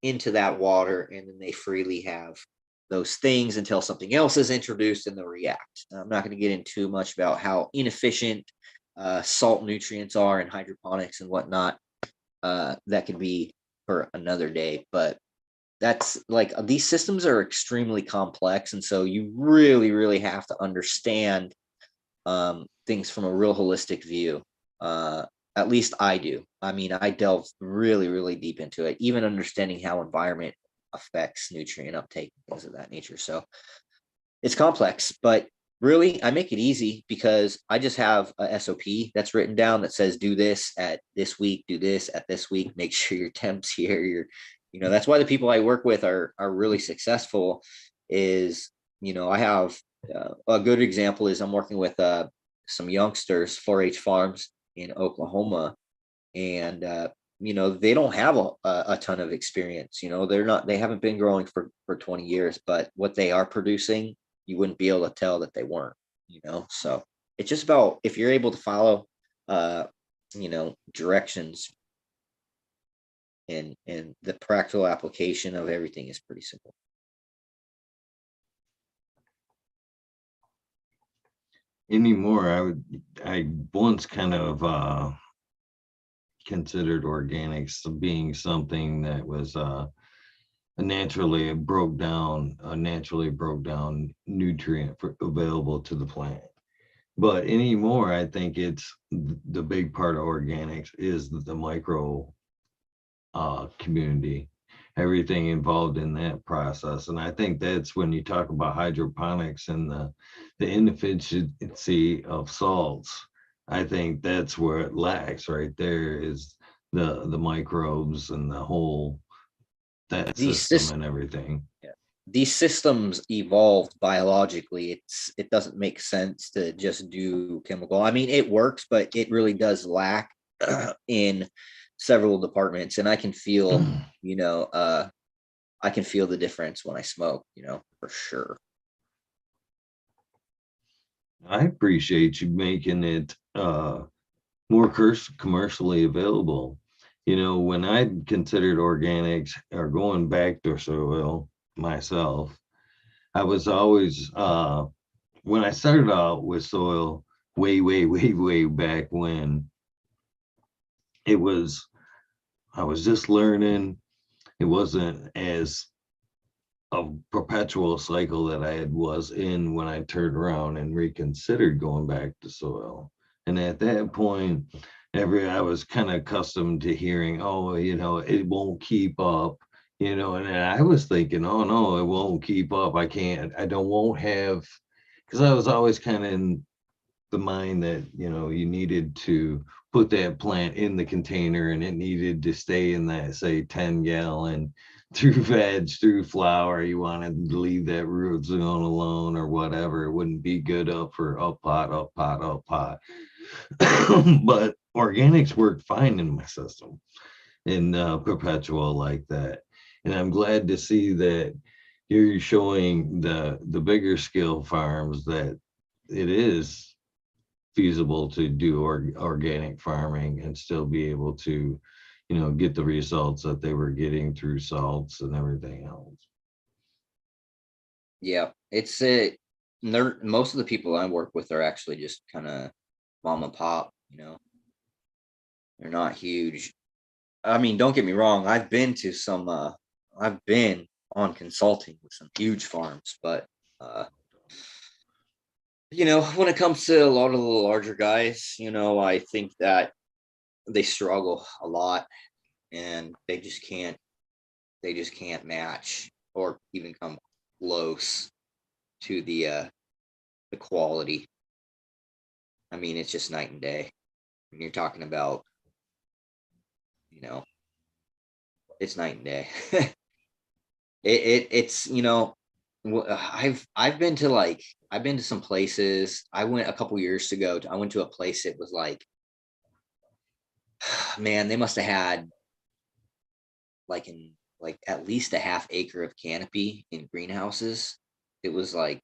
into that water, and then they freely have those things until something else is introduced and they'll react. I'm not going to get into too much about how inefficient salt nutrients are in hydroponics and whatnot. That could be for another day, but that's like, these systems are extremely complex. And so you really, really have to understand things from a real holistic view. At least I do. I mean, I delve really, really deep into it, even understanding how environment affects nutrient uptake, things of that nature. So it's complex, but really I make it easy because I just have a SOP that's written down that says, do this at this week, do this at this week, make sure your temps here, that's why the people I work with are really successful. Is, I have a good example is I'm working with some youngsters, 4-H farms in Oklahoma, and they don't have a ton of experience. They haven't been growing for 20 years, but what they are producing, you wouldn't be able to tell that they weren't. So it's just about, if you're able to follow directions, and the practical application of everything is pretty simple. Anymore, I once kind of considered organics being something that was a naturally broke down nutrient available to the plant. But anymore, I think it's the big part of organics is the micro community, everything involved in that process. And I think that's when you talk about hydroponics and the inefficiency of salts. I think that's where it lacks right there, is the microbes and the whole that system and everything. These systems evolved biologically. It doesn't make sense to just do chemical. I mean, it works, but it really does lack in several departments. And I can feel, I can feel the difference when I smoke, for sure. I appreciate you making it more commercially available. You know, when I considered organics or going back to soil myself, I was always when I started out with soil way back when, it was I was just learning. It wasn't as a perpetual cycle that I had was in when I turned around and reconsidered going back to soil. And at that point, I was kind of accustomed to hearing, oh, you know, it won't keep up, you know, and I was thinking, oh no, it won't keep up. I don't won't have, because I was always kind of in the mind that, you know, you needed to put that plant in the container and it needed to stay in that, say, 10-gallon through veg, through flower. You wanted to leave that root zone alone or whatever. It wouldn't be good up for up pot, up pot, up pot. But organics worked fine in my system in perpetual like that. And I'm glad to see that you're showing the bigger scale farms that it is feasible to do organic farming and still be able to, you know, get the results that they were getting through salts and everything else. Yeah, it's a most of the people I work with are actually just kind of mom and pop, you know. They're not huge. I mean, don't get me wrong, I've been on consulting with some huge farms, but uh you know, when it comes to a lot of the larger guys, you know, I think that they struggle a lot and they just can't match or even come close to the quality. I mean, it's just night and day. When you're talking about, you know, it's night and day. It's you know, I've been to like I've been to some places. I went a couple years ago. I went to a place. It was like, man, they must have had like in like at least a half acre of canopy in greenhouses. It was like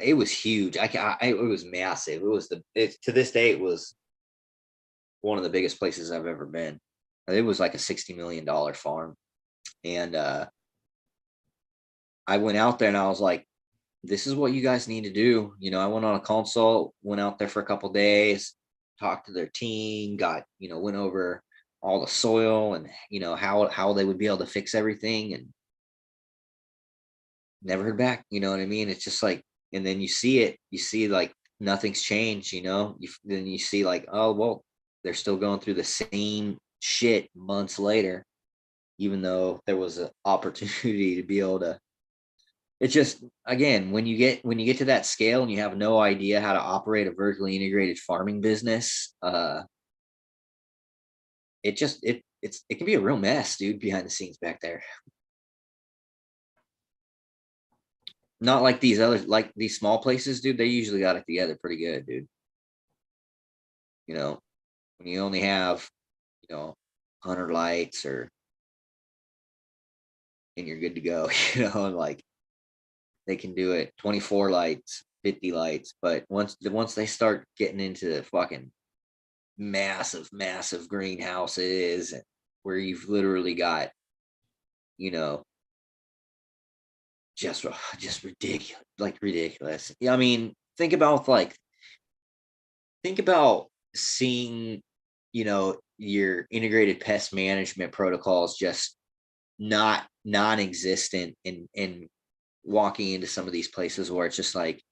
it was huge. It was massive. To this day it was one of the biggest places I've ever been. It was like a $60 million farm. And I went out there and I was like, this is what you guys need to do. You know, I went on a consult, went out there for a couple days, talked to their team, went over all the soil and how they would be able to fix everything, and never heard back. You know what I mean? It's just like, and then you see like nothing's changed. Then you see like, oh well, they're still going through the same shit months later, even though there was an opportunity to be able to. It's just, again, when you get to that scale and you have no idea how to operate a vertically integrated farming business, it can be a real mess, dude, behind the scenes back there. Not like these small places, dude. They usually got it together pretty good, dude. You know, when you only have, 100 lights or and you're good to go, and like they can do it 24 lights, 50 lights, but once they start getting into the fucking massive greenhouses where you've literally got, you know, just ridiculous, like ridiculous. Yeah, I mean, think about seeing, your integrated pest management protocols just not non-existent, and walking into some of these places where it's just like,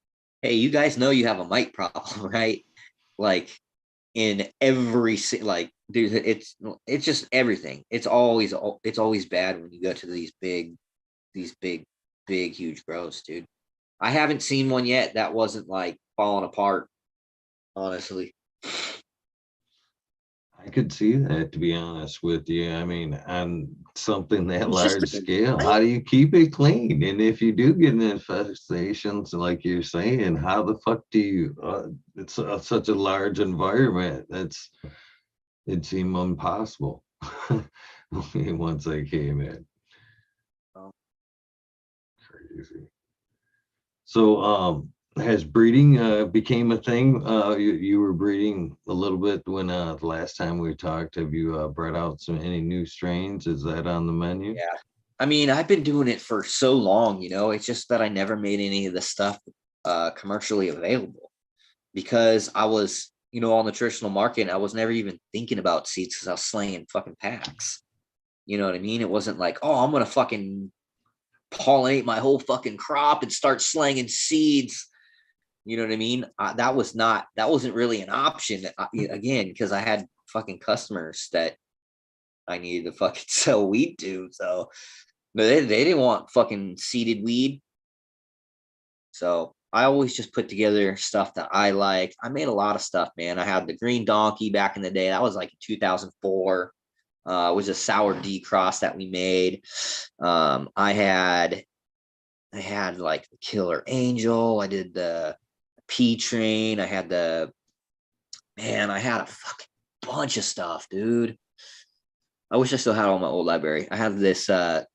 hey, you guys know you have a mite problem, right? Like in like, dude, it's just everything. It's always bad when you go to these big huge grows, dude. I haven't seen one yet that wasn't like falling apart, honestly. I could see that, to be honest with you. I mean, on something that It's just large scale, how do you keep it clean? And if you do get an infestation, so like you're saying, how the fuck do you? It's such a large environment. It seemed impossible once I came in. um, Crazy. So, has breeding became a thing? You were breeding a little bit when the last time we talked. Have you bred out any new strains? Is that on the menu? Yeah. I mean, I've been doing it for so long, it's just that I never made any of the stuff commercially available because I was, on the traditional market. And I was never even thinking about seeds because I was slaying fucking packs. You know what I mean? It wasn't like, oh, I'm gonna fucking pollinate my whole fucking crop and start slanging seeds. You know what I mean? That wasn't really an option again, because I had fucking customers that I needed to fucking sell weed to. So they didn't want fucking seeded weed. So I always just put together stuff that I like. I made a lot of stuff, man. I had the green donkey back in the day. That was like 2004. It was a sour D cross that we made. I had like the Killer Angel. I did the P Train. I had a fucking bunch of stuff, dude. I wish I still had all my old library. I have this one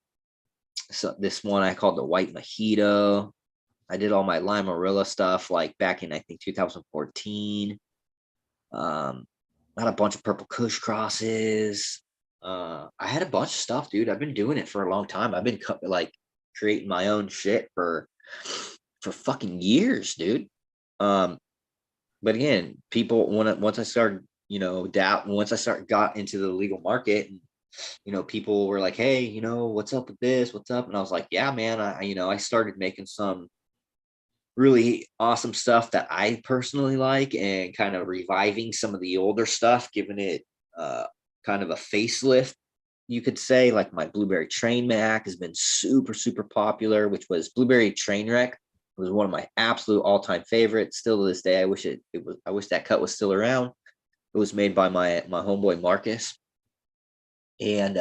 I called the White Mojito. I did all my Limarilla stuff like back in I think 2014. I had a bunch of Purple Kush crosses. I had a bunch of stuff, dude. I've been doing it for a long time. I've been like creating my own shit for fucking years, dude. Um, but again, people once I started, once I got into the legal market, and people were like, hey, what's up with this? What's up? And I was like, yeah, man, I started making some really awesome stuff that I personally like and kind of reviving some of the older stuff, giving it kind of a facelift, you could say. Like my Blueberry Train Mac has been super, super popular, which was Blueberry Trainwreck. It was one of my absolute all-time favorites. Still to this day, I wish that cut was still around. It was made by my homeboy Marcus. And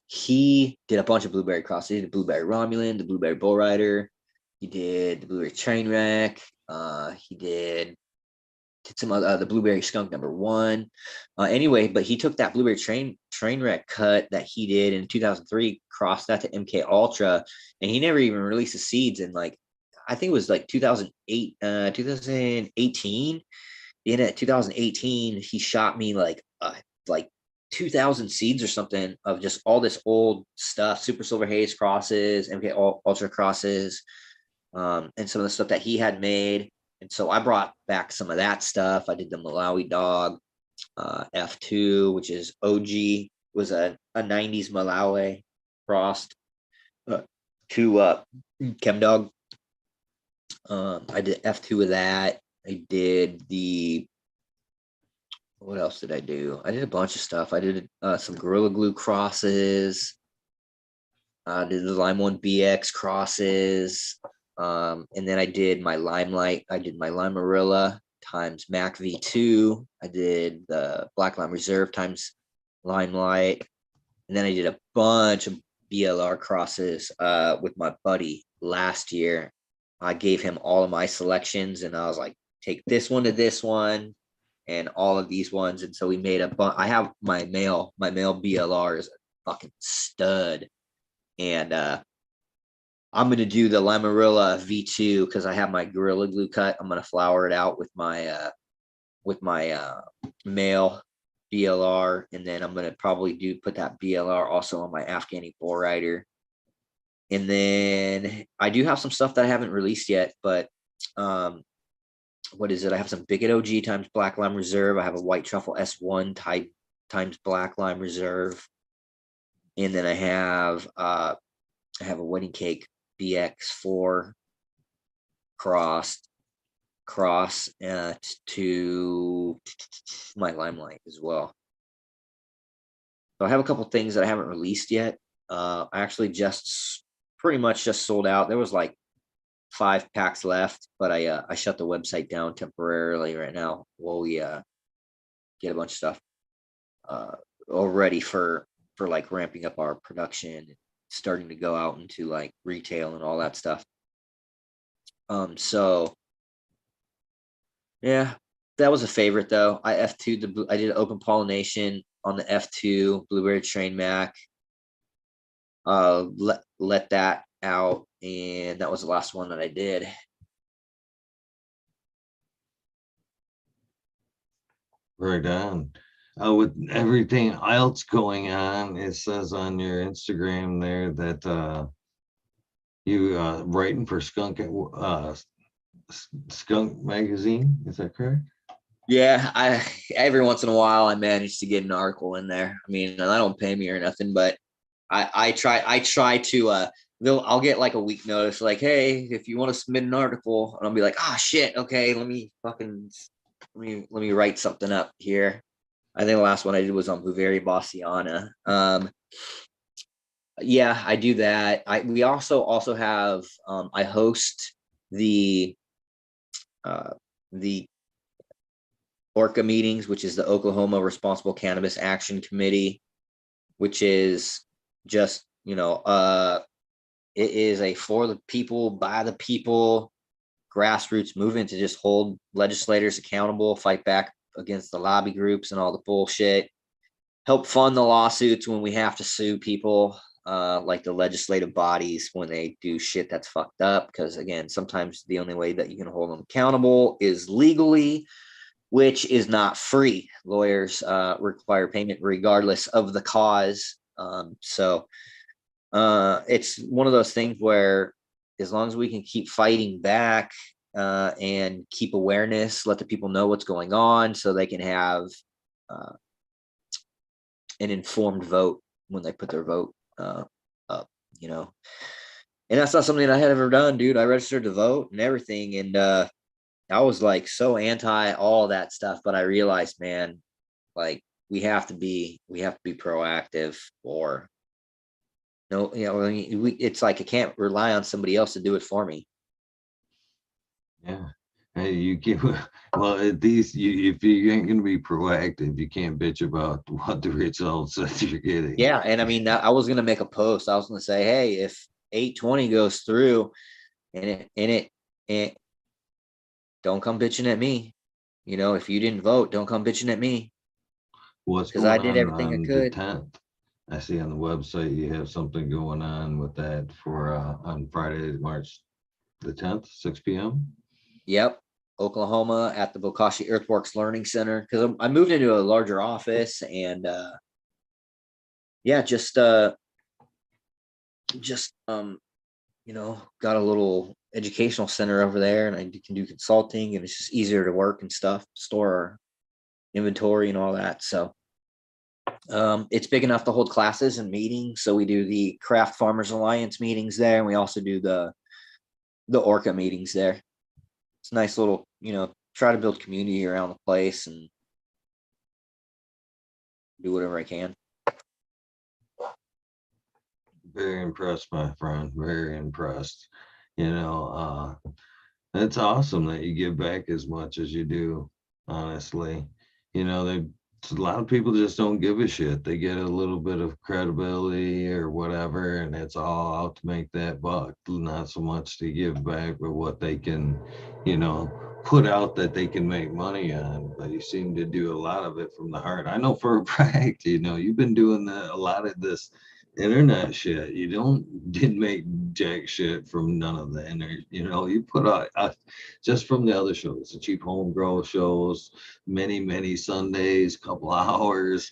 he did a bunch of blueberry crosses. He did the Blueberry Romulan, the Blueberry Bull Rider. He did the Blueberry Trainwreck. He did some other the Blueberry Skunk #1. Anyway, but he took that Blueberry Trainwreck cut that he did in 2003, crossed that to MK Ultra, and he never even released the seeds in like I think it was like 2008, 2018. In at 2018, he shot me like 2,000 seeds or something of just all this old stuff, Super Silver Haze crosses, MK Ultra crosses, and some of the stuff that he had made. And so I brought back some of that stuff. I did the Malawi Dog F2, which is OG, was a 90s Malawi crossed to Chem Dog. I did F2 of that. I did what else did I do? I did a bunch of stuff. I did some Gorilla Glue crosses. I did the Lime 1 BX crosses. And then I did my Limelight. I did my Limarilla times Mac V2. I did the Black Lime Reserve times Limelight. And then I did a bunch of BLR crosses with my buddy last year. I gave him all of my selections and I was like, take this one to this one and all of these ones. And so we made I have my male BLR is a fucking stud. And I'm going to do the Limarilla V2 because I have my Gorilla Glue cut. I'm going to flower it out with my male BLR. And then I'm going to probably put that BLR also on my Afghani Bull Rider. And then I do have some stuff that I haven't released yet, but what is it? I have some Bigot OG times Black Lime Reserve. I have a White Truffle S1 type times Black Lime Reserve. And then I have a Wedding Cake BX4 cross to my Limelight as well. So I have a couple things that I haven't released yet. I actually just pretty much just sold out. There was like 5 packs left, but I shut the website down temporarily right now while we get a bunch of stuff all ready for like ramping up our production, starting to go out into like retail and all that stuff. So yeah, that was a favorite though. I F2 I did open pollination on the F2 Blueberry Train Mac. Let that out, and that was the last one that I did. Right on. With everything else going on, it says on your Instagram there that you writing for Skunk magazine. Is that correct? Yeah, I every once in a while I manage to get an article in there. I mean, I don't pay me or nothing, but I try to I'll get like a week notice, like, hey, if you want to submit an article, and I'll be like, ah, shit, okay, let me write something up here. I think the last one I did was on Blueberry Bossiana. Yeah, I do that. We also have I host the uh the ORCA meetings, which is the Oklahoma Responsible Cannabis Action Committee, which is just, it is a for the people, by the people, grassroots movement to just hold legislators accountable, fight back against the lobby groups and all the bullshit, help fund the lawsuits when we have to sue people, like the legislative bodies when they do shit that's fucked up. Because again, sometimes the only way that you can hold them accountable is legally, which is not free. Lawyers require payment regardless of the cause. So it's one of those things where as long as we can keep fighting back and keep awareness, let the people know what's going on so they can have uh, an informed vote when they put their vote up, you know. And that's not something that I had ever done, dude. I registered to vote and everything. And I was like so anti all that stuff, but I realized, man, like we have to be proactive, or no, it's like I can't rely on somebody else to do it for me. Yeah. Hey, you give well at least if you ain't gonna be proactive, you can't bitch about what the results that you're getting. Yeah, and I mean, I was gonna make a post. I was gonna say, hey, if 820 goes through and it don't come bitching at me. If you didn't vote, don't come bitching at me What's because I going did everything I on the could. 10th? I see on the website you have something going on with that for on Friday, March the 10th, 6 p.m. Yep. Oklahoma at the Bokashi Earthworks Learning Center, because I moved into a larger office, and yeah, just got a little educational center over there, and I can do consulting, and it's just easier to work and stuff, store our inventory and all that. So it's big enough to hold classes and meetings. So we do the Craft Farmers Alliance meetings there, and we also do the Orca meetings there. It's a nice little, try to build community around the place and do whatever I can. Very impressed, my friend. Very impressed. You know, it's awesome that you give back as much as you do, honestly. They a lot of people just don't give a shit. They get a little bit of credibility or whatever, and it's all out to make that buck, not so much to give back, but what they can, you know, put out that they can make money on. But you seem to do a lot of it from the heart. I know for a fact, you've been doing a lot of this internet shit. Didn't make jack shit from none of the internet. You put out just from the other shows, the cheap home grow shows, many Sundays, couple hours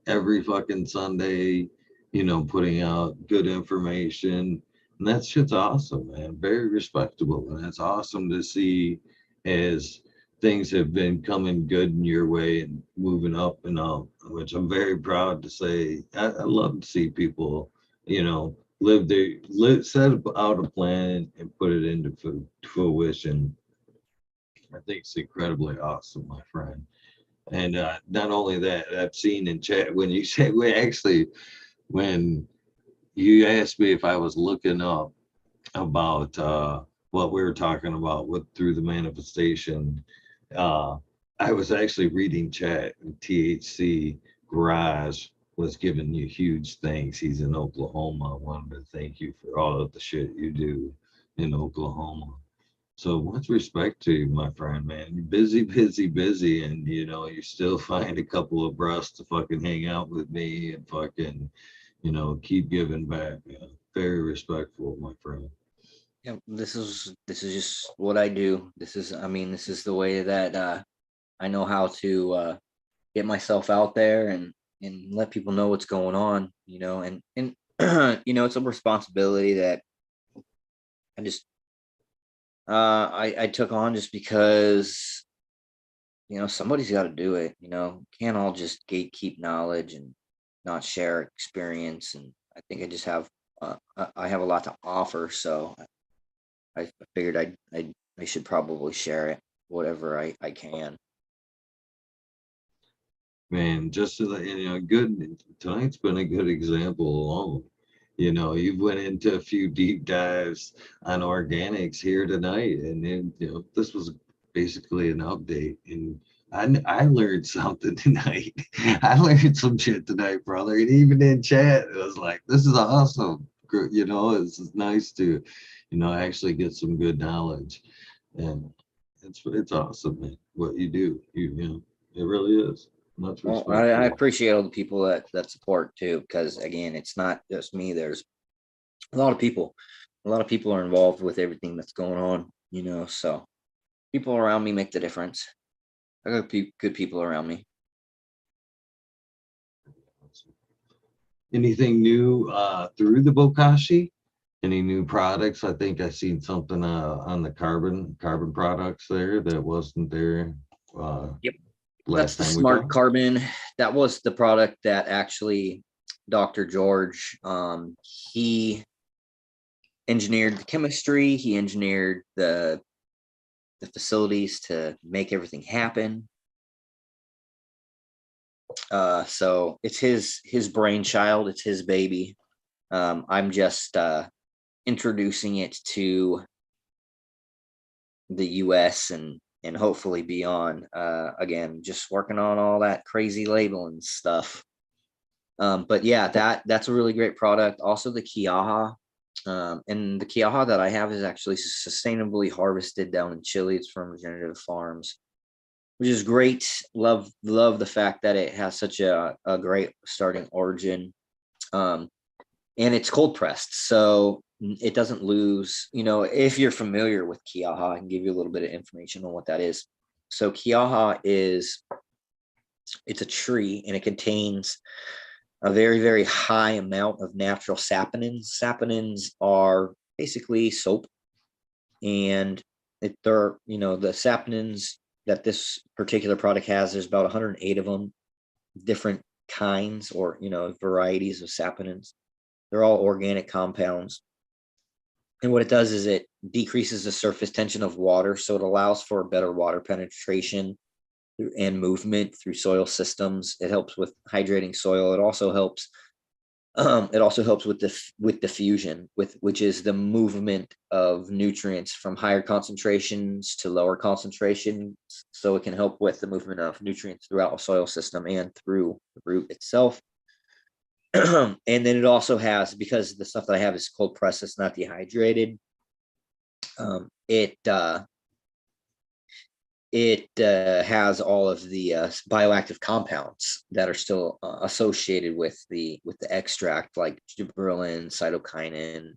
every fucking Sunday, putting out good information. And that shit's awesome, man. Very respectable. And it's awesome to see as things have been coming good in your way and moving up and up, which I'm very proud to say. I love to see people, set out a plan and put it into fruition. I think it's incredibly awesome, my friend. And not only that, I've seen in chat when you said when you asked me if I was looking up about what we were talking about with through the manifestation, uh, I was actually reading chat. And THC Garage was giving you huge thanks. He's in Oklahoma. I wanted to thank you for all of the shit you do in Oklahoma. So much respect to you, my friend, man. You're busy, and you still find a couple of breaths to fucking hang out with me and fucking, keep giving back. Yeah. Very respectful, my friend. Yeah, this is just what I do. This is the way that I know how to. get myself out there and let people know what's going on, and it's a responsibility that I just I took on just because somebody's got to do it. Can't all just gatekeep knowledge and not share experience. And I think I just have I have a lot to offer, so I figured I should probably share it, whatever I can. Man, just so that, good. Tonight's been a good example alone. You've went into a few deep dives on organics here tonight, and then this was basically an update. And I learned something tonight. I learned some shit tonight, brother. And even in chat, it was like, this is awesome. It's nice to, actually get some good knowledge, and it's awesome, man. What you do, it really is. Much Well, respect I for you. appreciate all the people that support too, because again, it's not just me. There's a lot of people. A lot of people are involved with everything that's going on, so people around me make the difference. I got good people around me. Anything new through the Bokashi? Any new products? I think I seen something on the carbon products there that wasn't there Yep. That's last the time we smart talked. carbon. That was the product that actually Dr. George, he engineered the chemistry, he engineered the facilities to make everything happen. So it's his brainchild, it's his baby. I'm just introducing it to the US and hopefully beyond. Again, just working on all that crazy labeling stuff. But yeah, that's a really great product. Also the Kiaha. And the Kiaha that I have is actually sustainably harvested down in Chile. It's from regenerative farms, which is great. Love the fact that it has such a great starting origin. And it's cold pressed, so it doesn't lose. If you're familiar with Kiaha, I can give you a little bit of information on what that is. So Kiaha it's a tree, and it contains a very, very high amount of natural saponins. Saponins are basically soap, and the saponins that this particular product has, there's about 108 of them, different kinds or varieties of saponins. They're all organic compounds. And what it does is it decreases the surface tension of water, so it allows for better water penetration and movement through soil systems. It helps with hydrating soil. It also helps with diffusion, which is the movement of nutrients from higher concentrations to lower concentrations. So it can help with the movement of nutrients throughout a soil system and through the root itself. And then it also has, because the stuff that I have is cold pressed, it's not dehydrated. It has all of the bioactive compounds that are still associated with the extract, like gibberellin, cytokinin,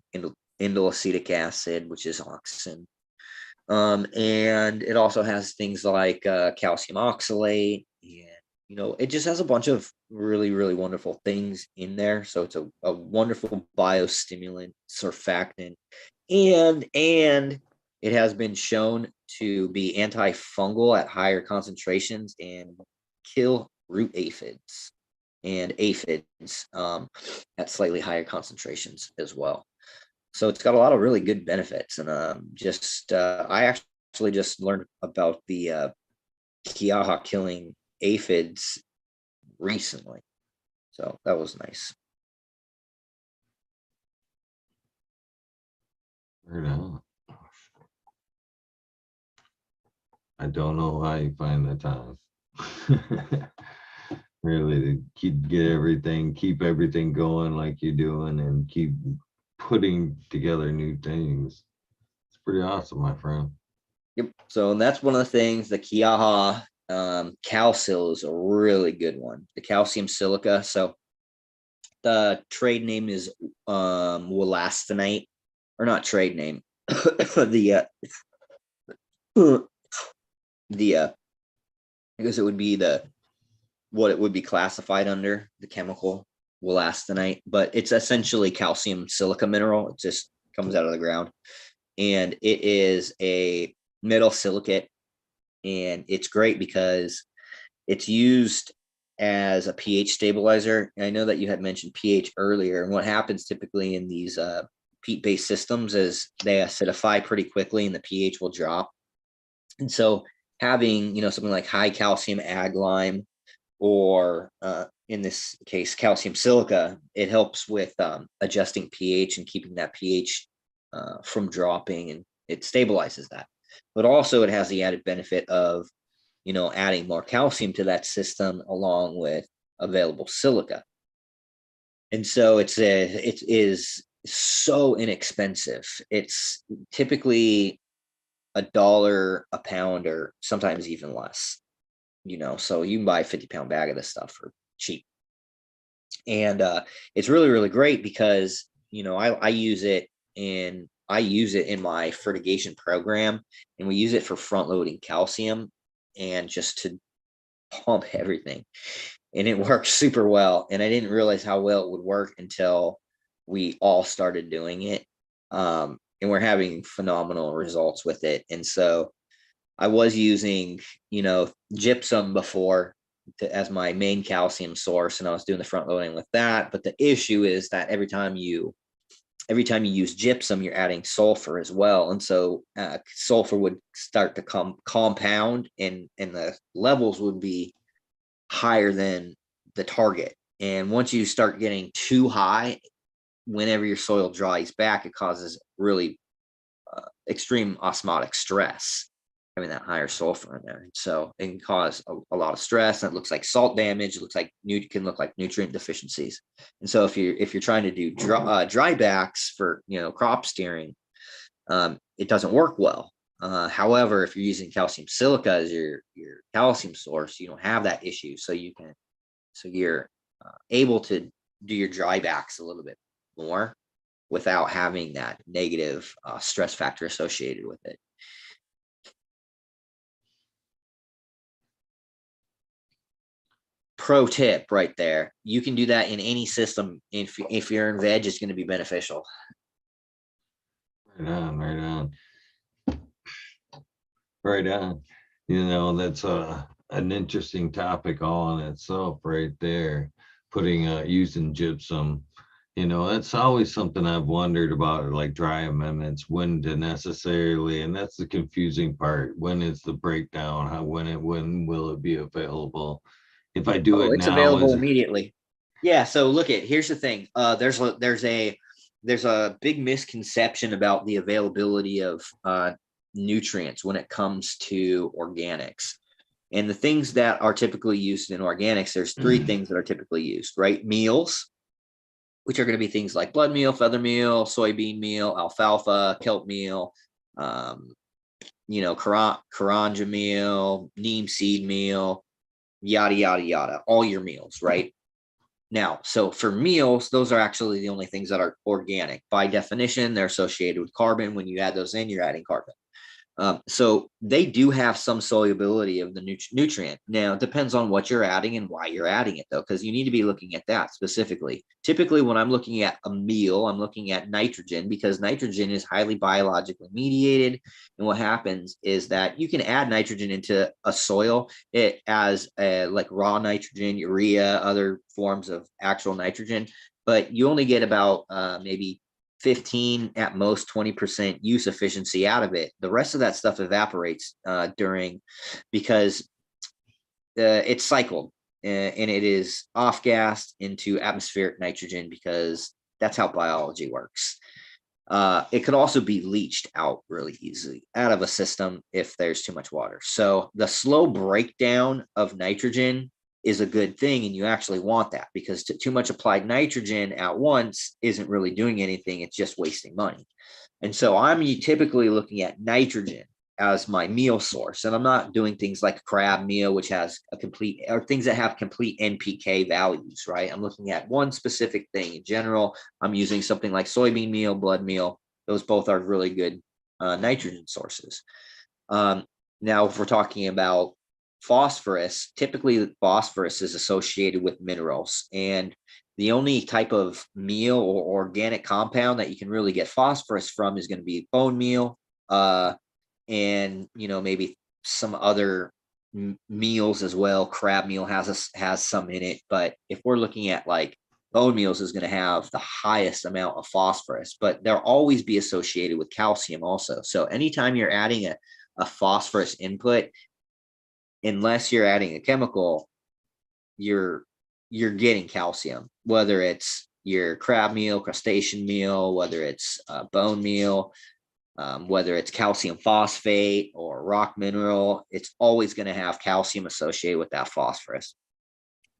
indoleacetic acid, which is auxin. And it also has things like calcium oxalate, and it just has a bunch of really, really wonderful things in there. So it's a wonderful biostimulant, surfactant, and it has been shown to be antifungal at higher concentrations and kill root aphids and aphids at slightly higher concentrations as well. So it's got a lot of really good benefits. And I actually just learned about the Kiaha killing aphids recently. So that was nice. Right on. I don't know how you find the time. Really, to keep everything going like you're doing, and keep putting together new things. It's pretty awesome, my friend. Yep. So that's one of the things. The Kiaha Calcil is a really good one. The calcium silica. So the trade name is Wolastanite, or not trade name. the I guess it would be the what it would be classified under, the chemical wollastonite, but it's essentially calcium silica mineral. It just comes out of the ground, and it is a metal silicate, and it's great because it's used as a pH stabilizer. And I know that you had mentioned pH earlier, and what happens typically in these peat-based systems is they acidify pretty quickly and the pH will drop. And so having, something like high calcium ag lime, or in this case, calcium silica, it helps with adjusting pH and keeping that pH from dropping, and it stabilizes that. But also it has the added benefit of, adding more calcium to that system along with available silica. And so it is so inexpensive. It's typically $1 a pound, or sometimes even less. So you can buy a 50-pound bag of this stuff for cheap. And it's really, really great because, I use it in my fertigation program, and we use it for front loading calcium and just to pump everything. And it works super well. And I didn't realize how well it would work until we all started doing it. And we're having phenomenal results with it. And so I was using, gypsum before as my main calcium source, and I was doing the front loading with that. But the issue is that every time you use gypsum, you're adding sulfur as well. And so sulfur would start to compound, and the levels would be higher than the target. And once you start getting too high, whenever your soil dries back, it causes really extreme osmotic stress, having that higher sulfur in there. And so it can cause a lot of stress, and it looks like salt damage. It looks like can look like nutrient deficiencies. And so if you're trying to do dry backs for crop steering, it doesn't work well. However, if you're using calcium silica as your calcium source, you don't have that issue. So you're able to do your dry backs a little bit more without having that negative stress factor associated with it. Pro tip right there. You can do that in any system. If you're in veg, it's going to be beneficial. Right on, right on. Right on. That's an interesting topic all in itself right there. Using gypsum. That's always something I've wondered about, like dry amendments, when to necessarily, and that's the confusing part. When is the breakdown? When will it be available? If I do it it's now, available immediately. Yeah. So here's the thing. There's a big misconception about the availability of nutrients when it comes to organics. And the things that are typically used in organics, there's three things that are typically used, right? Meals, which are going to be things like blood meal, feather meal, soybean meal, alfalfa, kelp meal, karanja meal, neem seed meal, yada, yada, yada, all your meals, right? Now, so for meals, those are actually the only things that are organic. By definition, they're associated with carbon. When you add those in, you're adding carbon. So they do have some solubility of the nutrient. Now, it depends on what you're adding and why you're adding it, though, because you need to be looking at that specifically. Typically, when I'm looking at a meal, I'm looking at nitrogen, because nitrogen is highly biologically mediated. And what happens is that you can add nitrogen into a soil as like raw nitrogen, urea, other forms of actual nitrogen, but you only get about maybe 15, at most 20% use efficiency out of it. The rest of that stuff evaporates because it's cycled and it is off gassed into atmospheric nitrogen, because that's how biology works. It could also be leached out really easily out of a system if there's too much water. So the slow breakdown of nitrogen is a good thing, and you actually want that, because too much applied nitrogen at once isn't really doing anything. It's just wasting money. And so I'm typically looking at nitrogen as my meal source, and I'm not doing things like crab meal, which has or things that have complete NPK values, right? I'm looking at one specific thing. In general, I'm using something like soybean meal, blood meal. Those both are really good nitrogen sources. Now, if we're talking about phosphorus, typically phosphorus is associated with minerals, and the only type of meal or organic compound that you can really get phosphorus from is going to be bone meal, and maybe some other meals as well. Crab meal has some in it, but if we're looking at like bone meals is going to have the highest amount of phosphorus, but they'll always be associated with calcium also. So anytime you're adding a phosphorus input, unless you're adding a chemical, you're getting calcium, whether it's your crab meal, crustacean meal, whether it's bone meal, whether it's calcium phosphate or rock mineral, it's always going to have calcium associated with that phosphorus.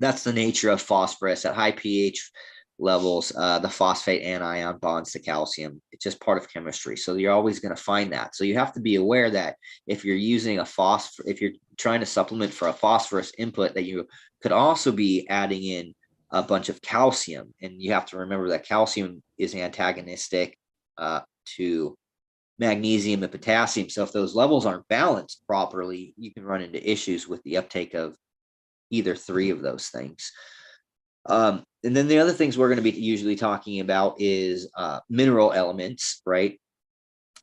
That's the nature of phosphorus. At high pH levels, the phosphate anion bonds to calcium. It's just part of chemistry. So you're always going to find that. So you have to be aware that if you're using if you're trying to supplement for a phosphorus input, that you could also be adding in a bunch of calcium. And you have to remember that calcium is antagonistic to magnesium and potassium. So if those levels aren't balanced properly, you can run into issues with the uptake of either three of those things. And then the other things we're going to be usually talking about is mineral elements, right?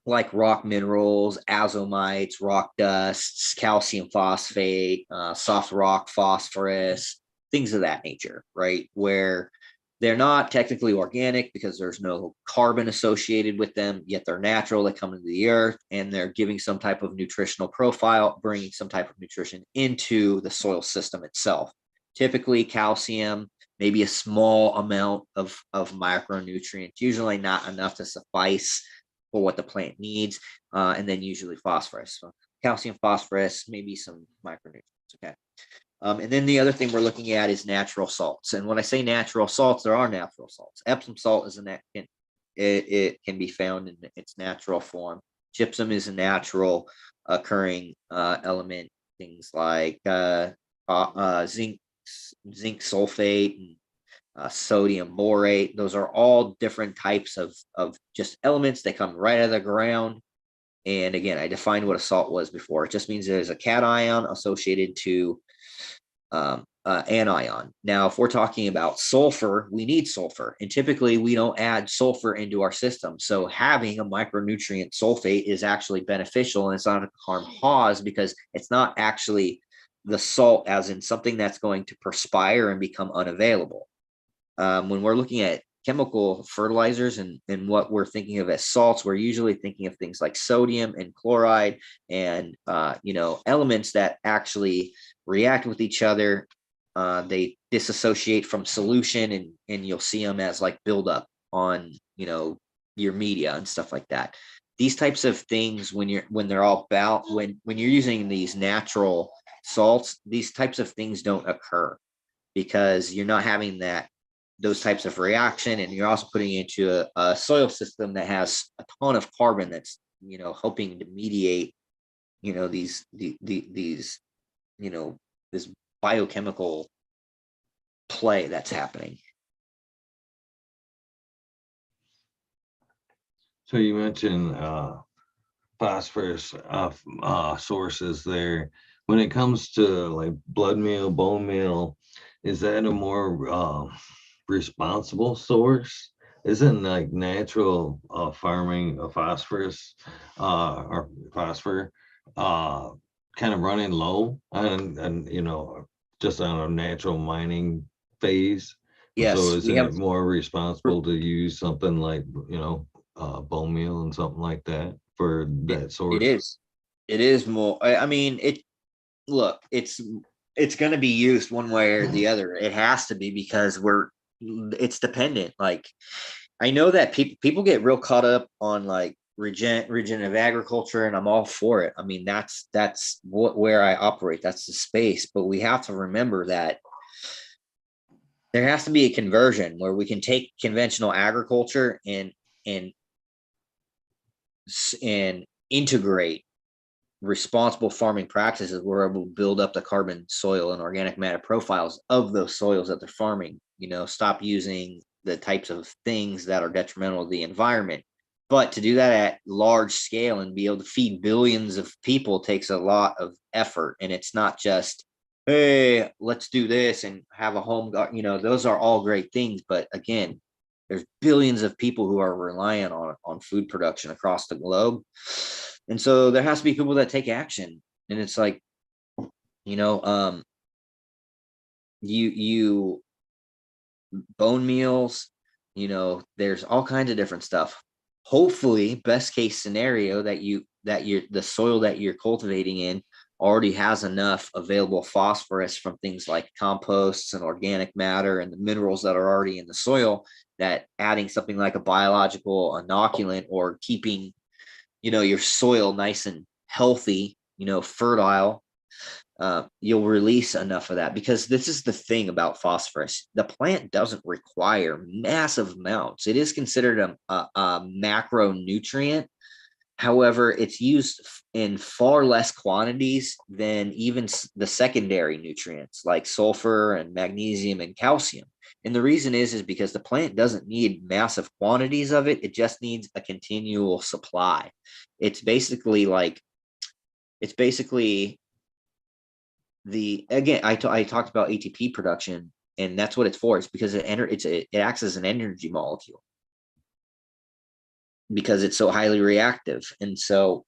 Like rock minerals, azomites, rock dusts, calcium phosphate, soft rock phosphorus, things of that nature, right? Where they're not technically organic because there's no carbon associated with them, yet they're natural. They come into the earth and they're giving some type of nutritional profile, bringing some type of nutrition into the soil system itself. Typically calcium, maybe a small amount of micronutrients, usually not enough to suffice for what the plant needs, and then usually phosphorus. So calcium, phosphorus, maybe some micronutrients, okay? And then the other thing we're looking at is natural salts. And when I say natural salts, there are natural salts. Epsom salt is it can be found in its natural form. Gypsum is a natural occurring element. Things like zinc sulfate and sodium borate. Those are all different types of just elements that come right out of the ground. And again, I defined what a salt was before. It just means there's a cation associated to anion. Now, if we're talking about sulfur, we need sulfur, and typically we don't add sulfur into our system. So having a micronutrient sulfate is actually beneficial, and it's not a harm cause because it's not actually the salt as in something that's going to perspire and become unavailable. When we're looking at chemical fertilizers and what we're thinking of as salts, we're usually thinking of things like sodium and chloride and elements that actually react with each other. They disassociate from solution, and you'll see them as like buildup on your media and stuff like that. These types of things, when you're using these natural salts, these types of things don't occur because you're not having those types of reaction, and you're also putting it into a soil system that has a ton of carbon that's helping to mediate these this biochemical play that's happening. So you mentioned phosphorus sources there. When it comes to like blood meal, bone meal, is that a more responsible source? Isn't like natural farming of phosphorus or phosphor kind of running low and just on a natural mining phase? Yes, So isn't it more responsible to use something like bone meal and something like that for that source? It is more. I mean, it's going to be used one way or the other. It has to be because it's dependent. Like I know that people get real caught up on like regenerative agriculture, and I'm all for it. I mean, that's where I operate. That's the space. But we have to remember that there has to be a conversion where we can take conventional agriculture and integrate responsible farming practices where we'll build up the carbon, soil, and organic matter profiles of those soils that they're farming. Stop using the types of things that are detrimental to the environment. But to do that at large scale and be able to feed billions of people takes a lot of effort. And it's not just, hey, let's do this and have a home garden. You know, those are all great things. But again, there's billions of people who are reliant on food production across the globe. And so there has to be people that take action. And it's like, you know, you bone meals, you know, there's all kinds of different stuff. Hopefully, best case scenario that you're the soil that you're cultivating in already has enough available phosphorus from things like composts and organic matter and the minerals that are already in the soil, that adding something like a biological inoculant or keeping, you know, your soil nice and healthy, you know, fertile, you'll release enough of that. Because this is the thing about phosphorus: the plant doesn't require massive amounts. It is considered a macronutrient. However, it's used in far less quantities than even the secondary nutrients like sulfur and magnesium and calcium. And the reason is because the plant doesn't need massive quantities of it. It just needs a continual supply. It's basically like, it's basically the, again, I talked about ATP production, and that's what it's for. It's because it acts as an energy molecule because it's so highly reactive. And so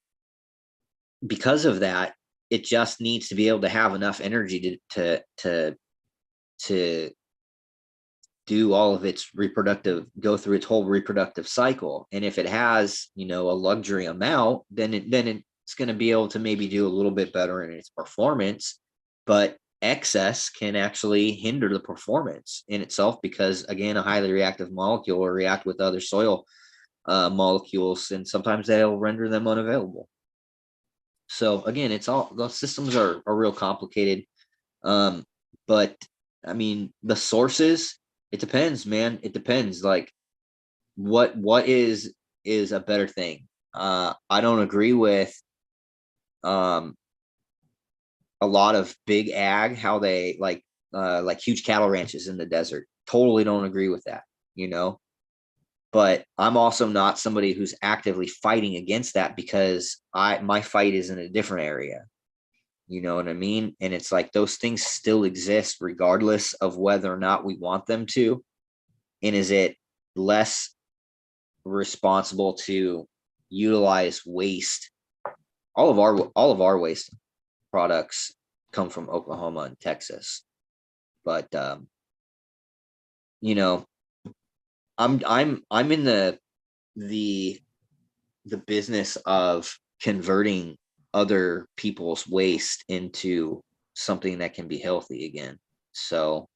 because of that, it just needs to be able to have enough energy to do all of its go through its whole reproductive cycle. And if it has, you know, a luxury amount, then it's going to be able to maybe do a little bit better in its performance. But excess can actually hinder the performance in itself, because again, a highly reactive molecule will react with other soil molecules, and sometimes they'll render them unavailable. So again, it's all, those systems are real complicated. But I mean, the sources, it depends, man. It depends. Like, what is a better thing? I don't agree with um a lot of big ag, how they like huge cattle ranches in the desert. Totally don't agree with that, you know. But I'm also not somebody who's actively fighting against that, because my fight is in a different area. You know what I mean? And it's like those things still exist regardless of whether or not we want them to. And is it less responsible to utilize waste? All of our waste products come from Oklahoma and Texas. But you know, I'm in the business of converting other people's waste into something that can be healthy again. So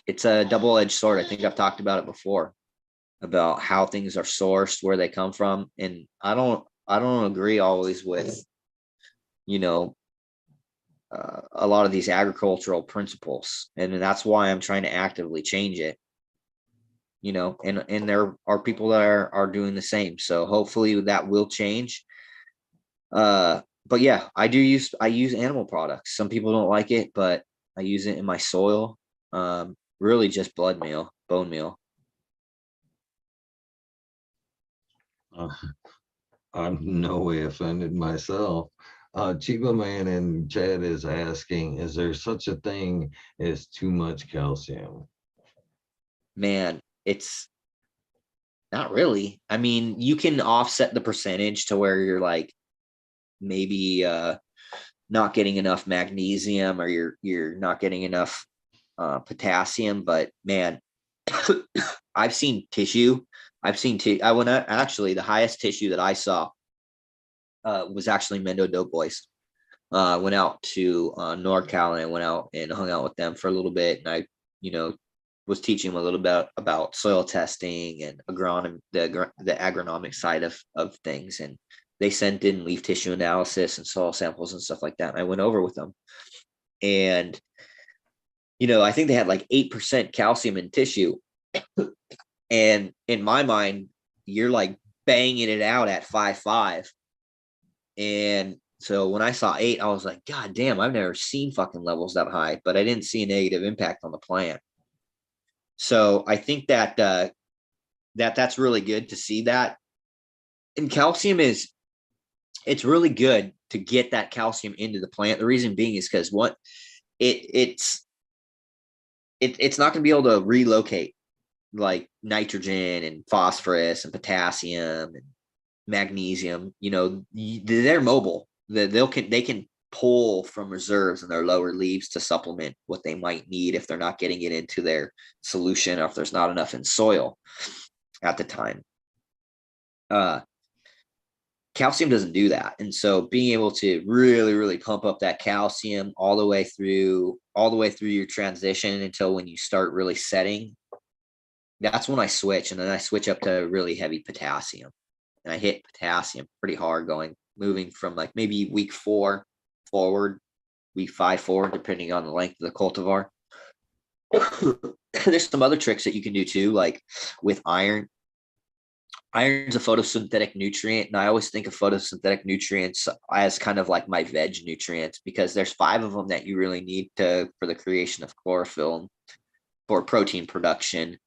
it's a double-edged sword. I think I've talked about it before, about how things are sourced, where they come from. And I don't agree always with, you know, a lot of these agricultural principles. And that's why I'm trying to actively change it, you know, and there are people that are doing the same. So hopefully that will change. But yeah, I use animal products. Some people don't like it, but I use it in my soil. Really just bone meal. Uh, I'm no way offended myself. Chiba Man and Chad is asking, is there such a thing as too much calcium? Man, it's not really. I mean, you can offset the percentage to where you're like maybe not getting enough magnesium, or you're not getting enough potassium. But man, I've seen tissue. I went out, actually, the highest tissue that I saw was actually Mendo Doughboys. Went out to NorCal, and I went out and hung out with them for a little bit, and I, you know, was teaching them a little bit about soil testing and the agronomic side of things. And they sent in leaf tissue analysis and soil samples and stuff like that. And I went over with them, and you know, I think they had like 8% calcium in tissue. And in my mind, you're like banging it out at 5.5. And so when I saw 8, I was like, God damn, I've never seen fucking levels that high. But I didn't see a negative impact on the plant. So I think that that's really good to see that. And calcium it's really good to get that calcium into the plant. The reason being is because what it's not going to be able to relocate like nitrogen and phosphorus and potassium and magnesium. They're mobile. They can pull from reserves in their lower leaves to supplement what they might need if they're not getting it into their solution or if there's not enough in soil at the time. Calcium doesn't do that. And so being able to really, really pump up that calcium all the way through your transition until when you start really setting, that's when I switch. And then I switch up to really heavy potassium. And I hit potassium pretty hard moving from like maybe week 4 forward, week 5 forward, depending on the length of the cultivar. There's some other tricks that you can do too, like with iron. Iron's a photosynthetic nutrient, and I always think of photosynthetic nutrients as kind of like my veg nutrients because there's 5 of them that you really need for the creation of chlorophyll for protein production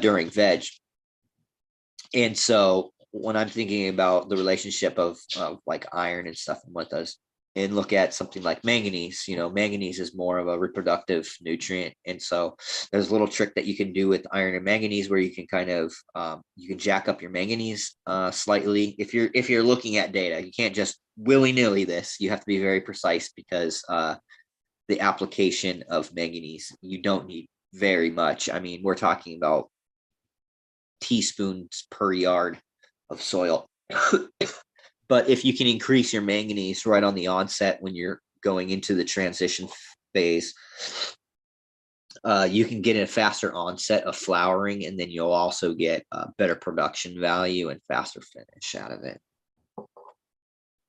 during veg. And so when I'm thinking about the relationship of like iron and stuff and what does, and look at something like manganese, manganese is more of a reproductive nutrient. And so there's a little trick that you can do with iron and manganese where you can kind of, you can jack up your manganese slightly. If you're looking at data, you can't just willy-nilly this. You have to be very precise because the application of manganese, you don't need very much. I mean, we're talking about teaspoons per yard of soil. But if you can increase your manganese right on the onset when you're going into the transition phase, you can get a faster onset of flowering, and then you'll also get better production value and faster finish out of it.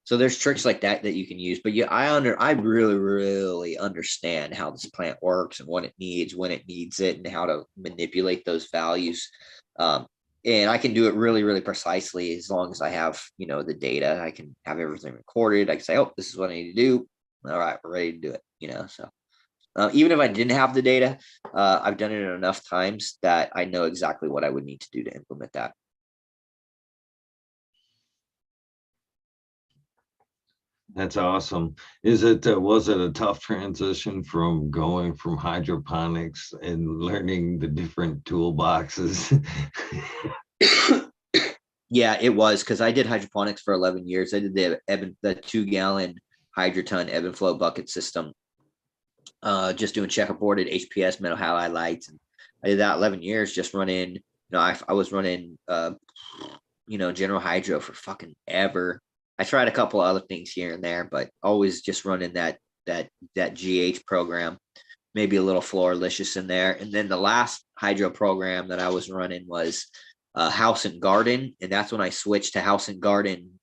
So there's tricks like that you can use. But yeah, I really, really understand how this plant works and what it needs, when it needs it, and how to manipulate those values. And I can do it really, really precisely as long as I have, the data. I can have everything recorded. I can say, oh, this is what I need to do. All right, we're ready to do it, So even if I didn't have the data, I've done it enough times that I know exactly what I would need to do to implement that. That's awesome. Was it a tough transition from going from hydroponics and learning the different toolboxes? Yeah, it was because I did hydroponics for 11 years. I did the 2-gallon hydroton ebb and flow bucket system, just doing checkerboarded HPS metal halide lights. And I did that 11 years, just running. I was running, general hydro for fucking ever. I tried a couple other things here and there, but always just running that GH program, maybe a little Floralicious in there. And then the last hydro program that I was running was House and Garden, and that's when I switched to House and Garden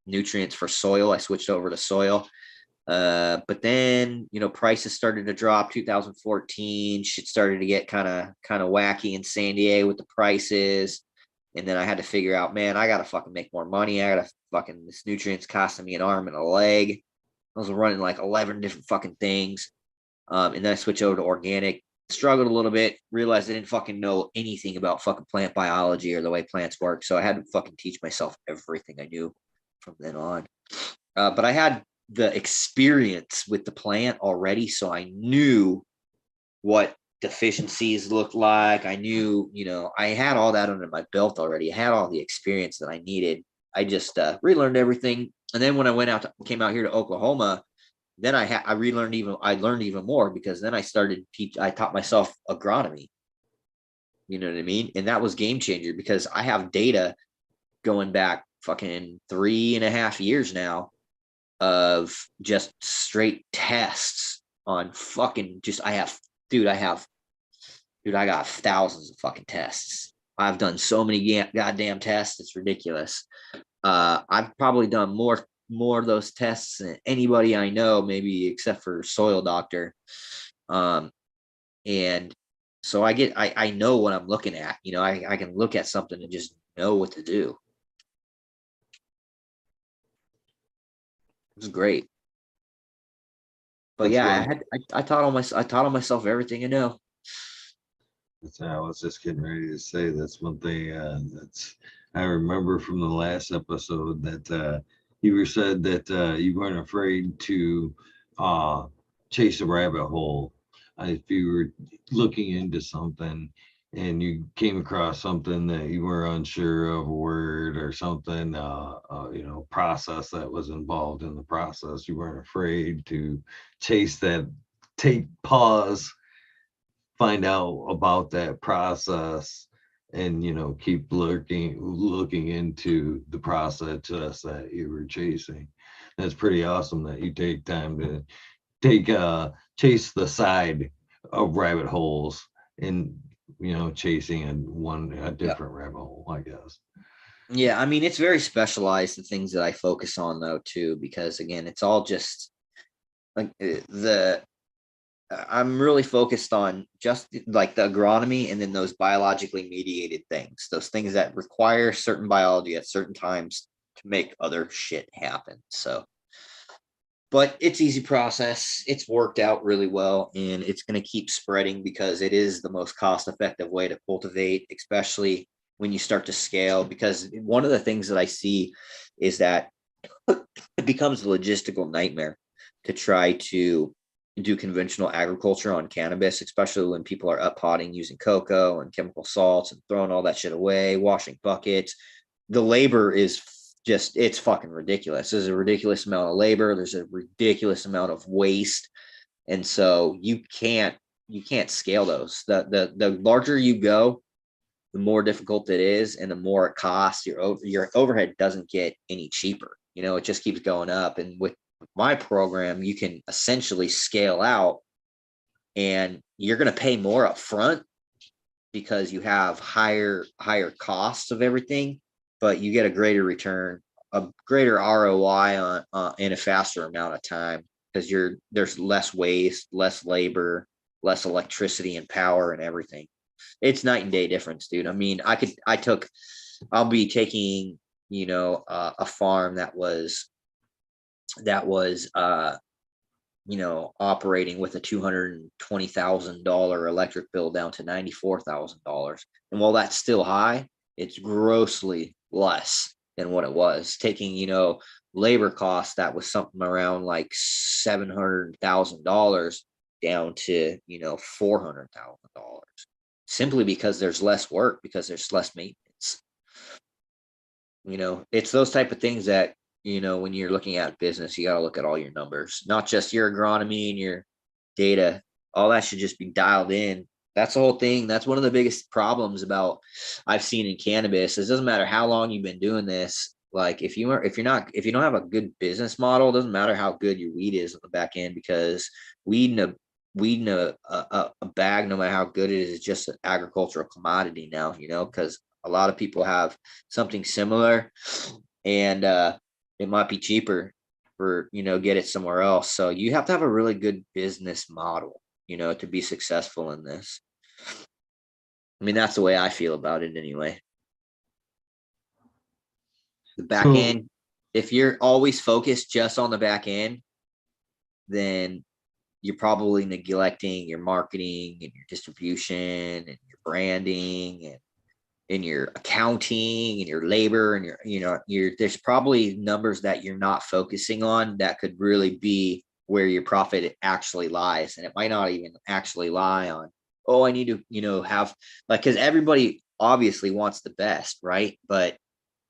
nutrients for soil. I switched over to soil. But then, prices started to drop 2014. Shit started to get kind of wacky in San Diego with the prices. And then I had to figure out, man, I got to fucking make more money. This nutrients costing me an arm and a leg. I was running like 11 different fucking things. And then I switched over to organic, struggled a little bit, realized I didn't fucking know anything about fucking plant biology or the way plants work. So I had to fucking teach myself everything I knew from then on. But I had the experience with the plant already. So I knew what deficiencies looked like. I knew, I had all that under my belt already. I had all the experience that I needed. I just relearned everything. And then when I came out here to Oklahoma, then I learned even more because then I taught myself agronomy. You know what I mean? And that was game changer because I have data going back fucking 3.5 years now of just straight tests on fucking I got thousands of fucking tests. I've done so many goddamn tests. It's ridiculous. I've probably done more of those tests than anybody I know, maybe except for Soil Doctor. And so I know what I'm looking at. I can look at something and just know what to do. It was great. But yeah, I taught on myself everything I know. I was just getting ready to say that's one thing I remember from the last episode that you were said that you weren't afraid to uh, chase a rabbit hole. If you were looking into something and you came across something that you were unsure of, a word or something, process that was involved in the process, you weren't afraid to chase that, take pause, find out about that process, and keep looking into the process that you were chasing. That's pretty awesome that you take time to take chase the side of rabbit holes, and chasing a Yeah. different rabbit hole, I guess. Yeah, I mean, it's very specialized, the things that I focus on though too, because again, it's all just like the I'm really focused on just like the agronomy and then those biologically mediated things, those things that require certain biology at certain times to make other shit happen. So, but it's easy process. It's worked out really well, and it's going to keep spreading because it is the most cost effective way to cultivate, especially when you start to scale. Because one of the things that I see is that it becomes a logistical nightmare to try to do conventional agriculture on cannabis, especially when people are up potting using cocoa and chemical salts and throwing all that shit away, washing buckets. The labor is just, it's fucking ridiculous. There's a ridiculous amount of labor. There's a ridiculous amount of waste. And so you can't scale those. The larger you go, the more difficult it is and the more it costs. Your overhead doesn't get any cheaper. It just keeps going up. And with my program, you can essentially scale out, and you're going to pay more up front because you have higher costs of everything, but you get a greater return, a greater ROI in a faster amount of time, because there's less waste, less labor, less electricity and power and everything. It's night and day difference, dude. I mean, I'll be taking, a farm that was operating with a $220,000 electric bill down to $94,000. And while that's still high, it's grossly less than what it was. Taking, labor costs that was something around like $700,000 down to, $400,000, simply because there's less work, because there's less maintenance. It's those type of things that, when you're looking at business, you got to look at all your numbers, not just your agronomy and your data. All that should just be dialed in. That's the whole thing. That's one of the biggest problems I've seen in cannabis. It doesn't matter how long you've been doing this. Like if you don't have a good business model, it doesn't matter how good your weed is on the back end, because weed in a bag, no matter how good it is just an agricultural commodity now, because a lot of people have something similar, and it might be cheaper for, get it somewhere else. So you have to have a really good business model, to be successful in this. I mean, that's the way I feel about it anyway. The back So end, if you're always focused just on the back end, then you're probably neglecting your marketing and your distribution and your branding and your accounting and your labor and there's probably numbers that you're not focusing on that could really be where your profit actually lies. And it might not even actually lie on, oh, I need to, have, like, because everybody obviously wants the best, right? But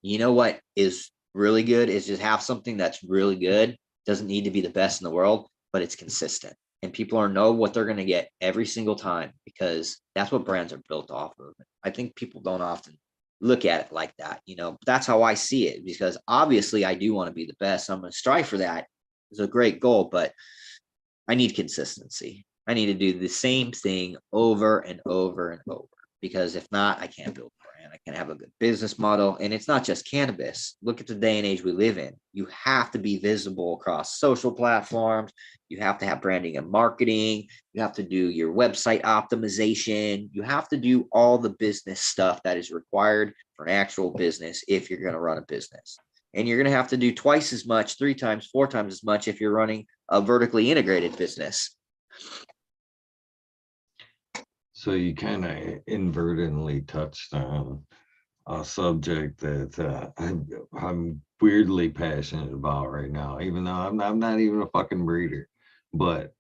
what is really good is just have something that's really good. Doesn't need to be the best in the world, but it's consistent. And people know what they're going to get every single time, because that's what brands are built off of. I think people don't often look at it like that. That's how I see it, because obviously I do want to be the best. I'm going to strive for that. It's a great goal, but I need consistency. I need to do the same thing over and over and over, because if not, I can't build a brand. I can't have a good business model. And it's not just cannabis. Look at the day and age we live in. You have to be visible across social platforms. You have to have branding and marketing. You have to do your website optimization. You have to do all the business stuff that is required for an actual business if you're going to run a business. And you're going to have to do twice as much, 3 times, 4 times as much if you're running a vertically integrated business. So you kind of inadvertently touched on a subject that I'm weirdly passionate about right now, even though I'm not even a fucking breeder. But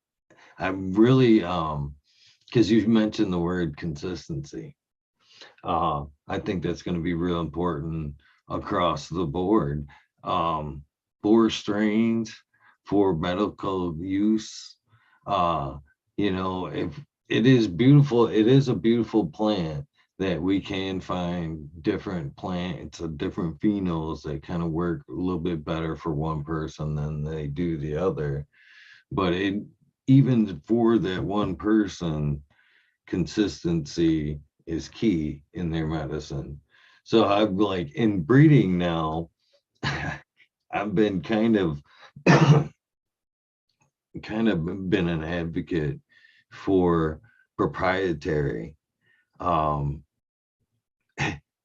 I'm really because you mentioned the word consistency. I think that's going to be real important across the board. Um, for strains, for medical use, uh, if it is beautiful, it is a beautiful plant that we can find different plants of different phenols that kind of work a little bit better for one person than they do the other. But it even for that one person, consistency is key in their medicine. So I'm like in breeding now, I've been kind of been an advocate for proprietary. Um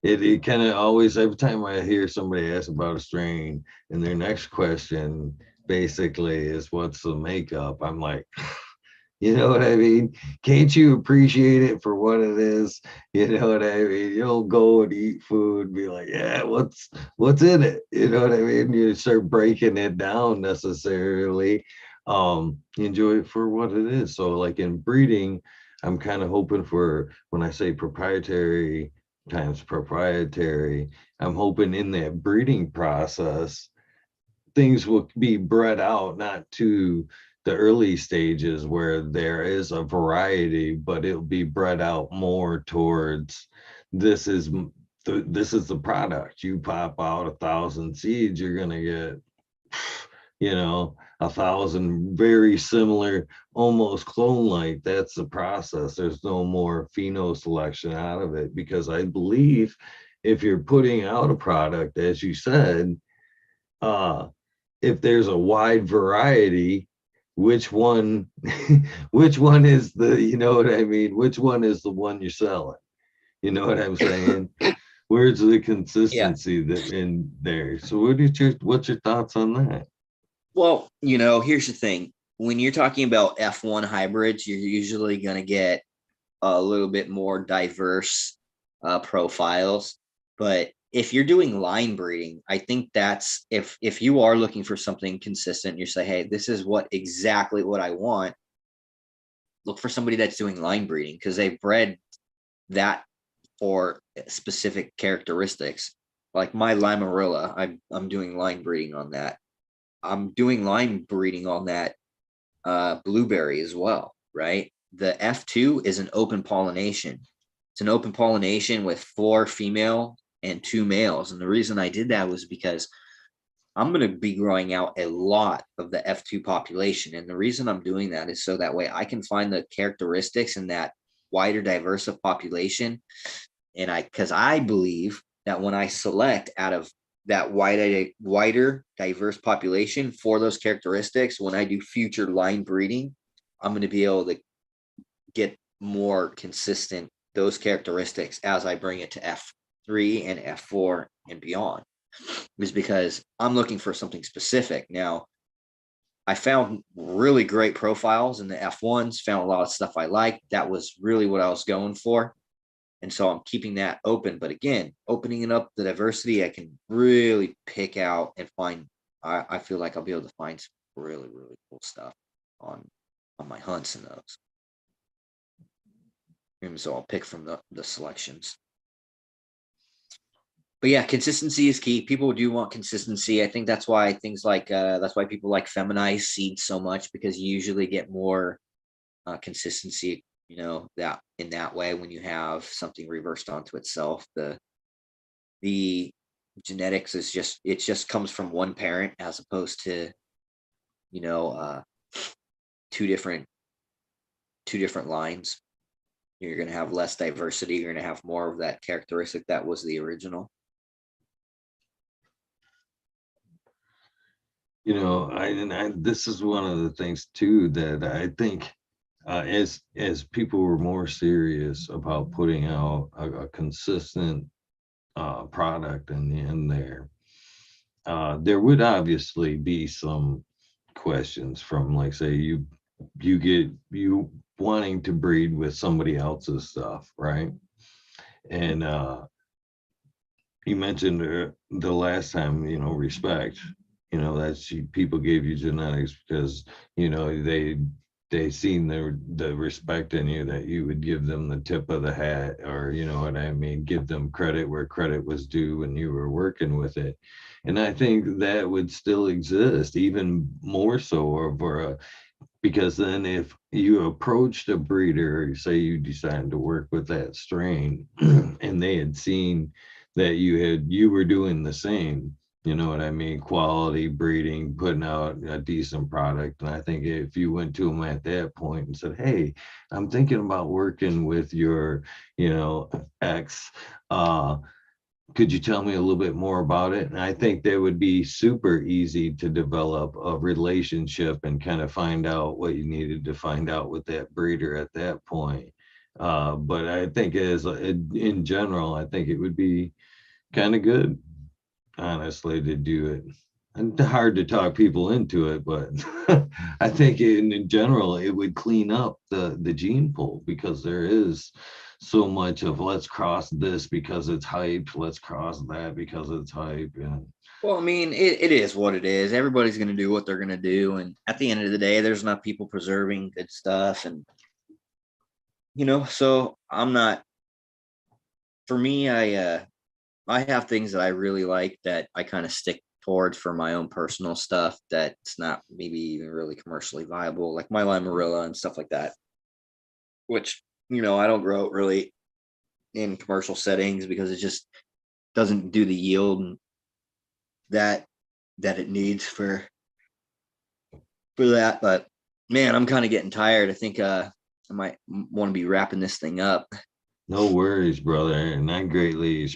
it kind of always every time I hear somebody ask about a strain and their next question basically is what's the makeup, I'm like, you know what I mean? Can't you appreciate it for what it is? You know what I mean? You'll go and eat food and be like, yeah, what's in it? You know what I mean? You start breaking it down necessarily. Enjoy it for what it is. So like in breeding, I'm kind of hoping for when I say proprietary times proprietary, I'm hoping in that breeding process things will be bred out not to the early stages where there is a variety, but it'll be bred out more towards this is this is the product. You pop out 1,000 seeds, you're gonna get, 1,000 very similar, almost clone-like. That's the process. There's no more pheno selection out of it because I believe if you're putting out a product, as you said, uh if there's a wide variety, which one which one is the, you know what I mean, which one is the one you're selling, you know what I'm saying? Where's the Yeah. consistency that in there? So what's your thoughts on that? Well, here's the thing. When you're talking about F1 hybrids, you're usually going to get a little bit more diverse profiles. But if you're doing line breeding, I think that's if you are looking for something consistent, you say, hey, this is exactly what I want. Look for somebody that's doing line breeding because they've bred that for specific characteristics. Like my Limarilla, I'm doing line breeding on that. I'm doing line breeding on that blueberry as well, right? The F2 is an open pollination. It's an open pollination with 4 female and 2 males. And the reason I did that was because I'm going to be growing out a lot of the F2 population. And the reason I'm doing that is so that way I can find the characteristics in that wider diverse of population. And because I believe that when I select out of that wider diverse population for those characteristics, when I do future line breeding, I'm going to be able to get more consistent those characteristics as I bring it to F3 and F4 and beyond, is because I'm looking for something specific. Now, I found really great profiles in the F1s, found a lot of stuff I liked. That was really what I was going for. And so I'm keeping that open. But again, opening it up the diversity, I can really pick out and find. I feel like I'll be able to find some really, really cool stuff on my hunts and those. And so I'll pick from the selections. But yeah, consistency is key. People do want consistency. I think that's why things like that's why people like feminized seeds so much, because you usually get more consistency, that in that way when you have something reversed onto itself. The genetics is just comes from one parent as opposed to you know uh two different lines. You're going to have less diversity. You're going to have more of that characteristic that was the original. This is one of the things too that I think as people were more serious about putting out a consistent product in there, there would obviously be some questions from, like, say you wanting to breed with somebody else's stuff, right? And You mentioned the last time, respect. That's people gave you genetics because they seen the respect in you that you would give them the tip of the hat, or what I mean, give them credit where credit was due when you were working with it. And I think that would still exist even more so over because then if you approached a breeder, say you decided to work with that strain, and they had seen that you were doing the same, you know what I mean, quality breeding, putting out a decent product. And I think if you went to them at that point and said, hey, I'm thinking about working with your, X, uh could you tell me a little bit more about it? And I think that would be super easy to develop a relationship and kind of find out what you needed to find out with that breeder at that point. But I think in general, I think it would be kind of good, honestly, to do it. And hard to talk people into it, but I think in general it would clean up the gene pool, because there is so much of let's cross this because it's hype, let's cross that because it's hype, and Well, I mean, it is what it is. Everybody's going to do what they're going to do. And at the end of the day, there's enough people preserving good stuff. And, so I'm not, for me, I have things that I really like that I kind of stick towards for my own personal stuff that's not maybe even really commercially viable, like my limarilla and stuff like that, which, I don't grow it really in commercial settings because it just doesn't do the yield that it needs for that. But man, I'm kind of getting tired. I think I might want to be wrapping this thing up. no worries, brother. And I greatly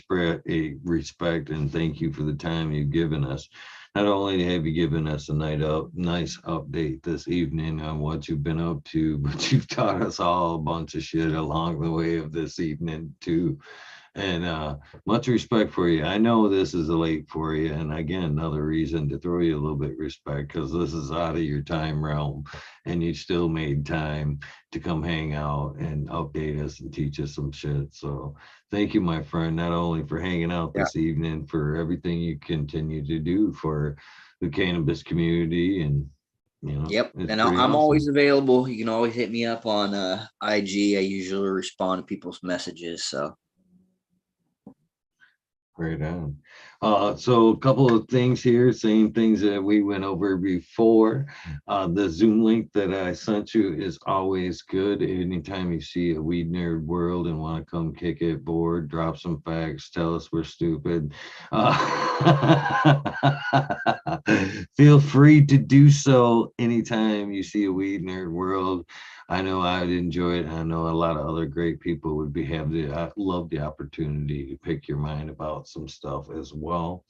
respect and thank you for the time you've given us. Not only have you given us a nice update this evening on what you've been up to, but you've taught us all a bunch of shit along the way of this evening too. And much respect for you. I know this is late for you, and again, another reason to throw you a little bit of respect, because this is out of your time realm, and you still made time to come hang out and update us and teach us some shit. So thank you, my friend, not only for hanging out Yeah. this evening, for everything you continue to do for the cannabis community, and Yep. it's And pretty I'm awesome. always available. You can always hit me up on IG. I usually respond to people's messages. So, Right on. So a couple of things here, same things that we went over before. The Zoom link that I sent you is always good. Anytime you see a Weed Nerd World and want to come kick it, board, drop some facts, tell us we're stupid. Feel free to do so anytime you see a Weed Nerd World. I know I'd enjoy it. I know a lot of other great people would I love the opportunity to pick your mind about some stuff as well.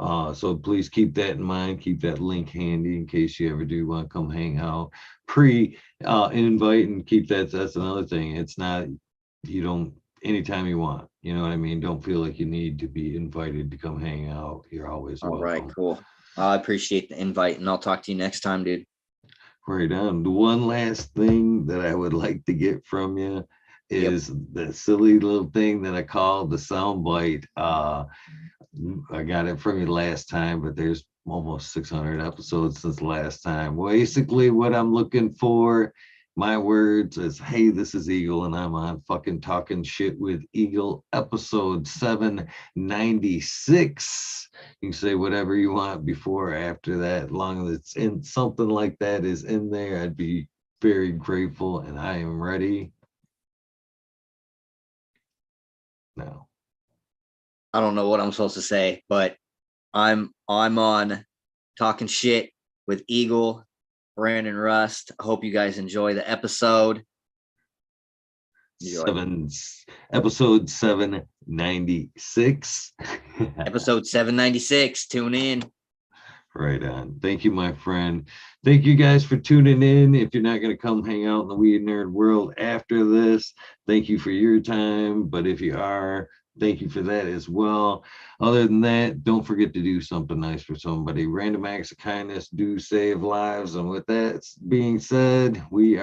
So please keep that in mind. Keep that link handy in case you ever do want to come hang out. Invite, and keep that. That's another thing. It's not, you don't, anytime you want. You know what I mean? Don't feel like you need to be invited to come hang out. You're always all right, welcome. cool. I appreciate the invite, and I'll talk to you next time, dude. Right on. The one last thing that I would like to get from you Yep. is the silly little thing that I call the sound bite. I got it from you last time, but there's almost 600 episodes since last time. Basically, what I'm looking for, my words is, hey, this is Eagle, and I'm on fucking Talking Shit with Eagle, episode 796. You can say whatever you want before or after that, as long as it's in something like that is in there, I'd be very grateful, and I am ready now. I don't know what I'm supposed to say, but I'm on talking shit with Eagle, Brandon Rust. I hope you guys enjoy the episode. Enjoy. Seven Episode 796. Episode 796. Tune in. Right on. Thank you, my friend. Thank you guys for tuning in. If you're not going to come hang out in the Weed Nerd World after this, thank you for your time. But if you are, thank you for that as well. Other than that, don't forget to do something nice for somebody. Random acts of kindness do save lives. And with that being said, we are.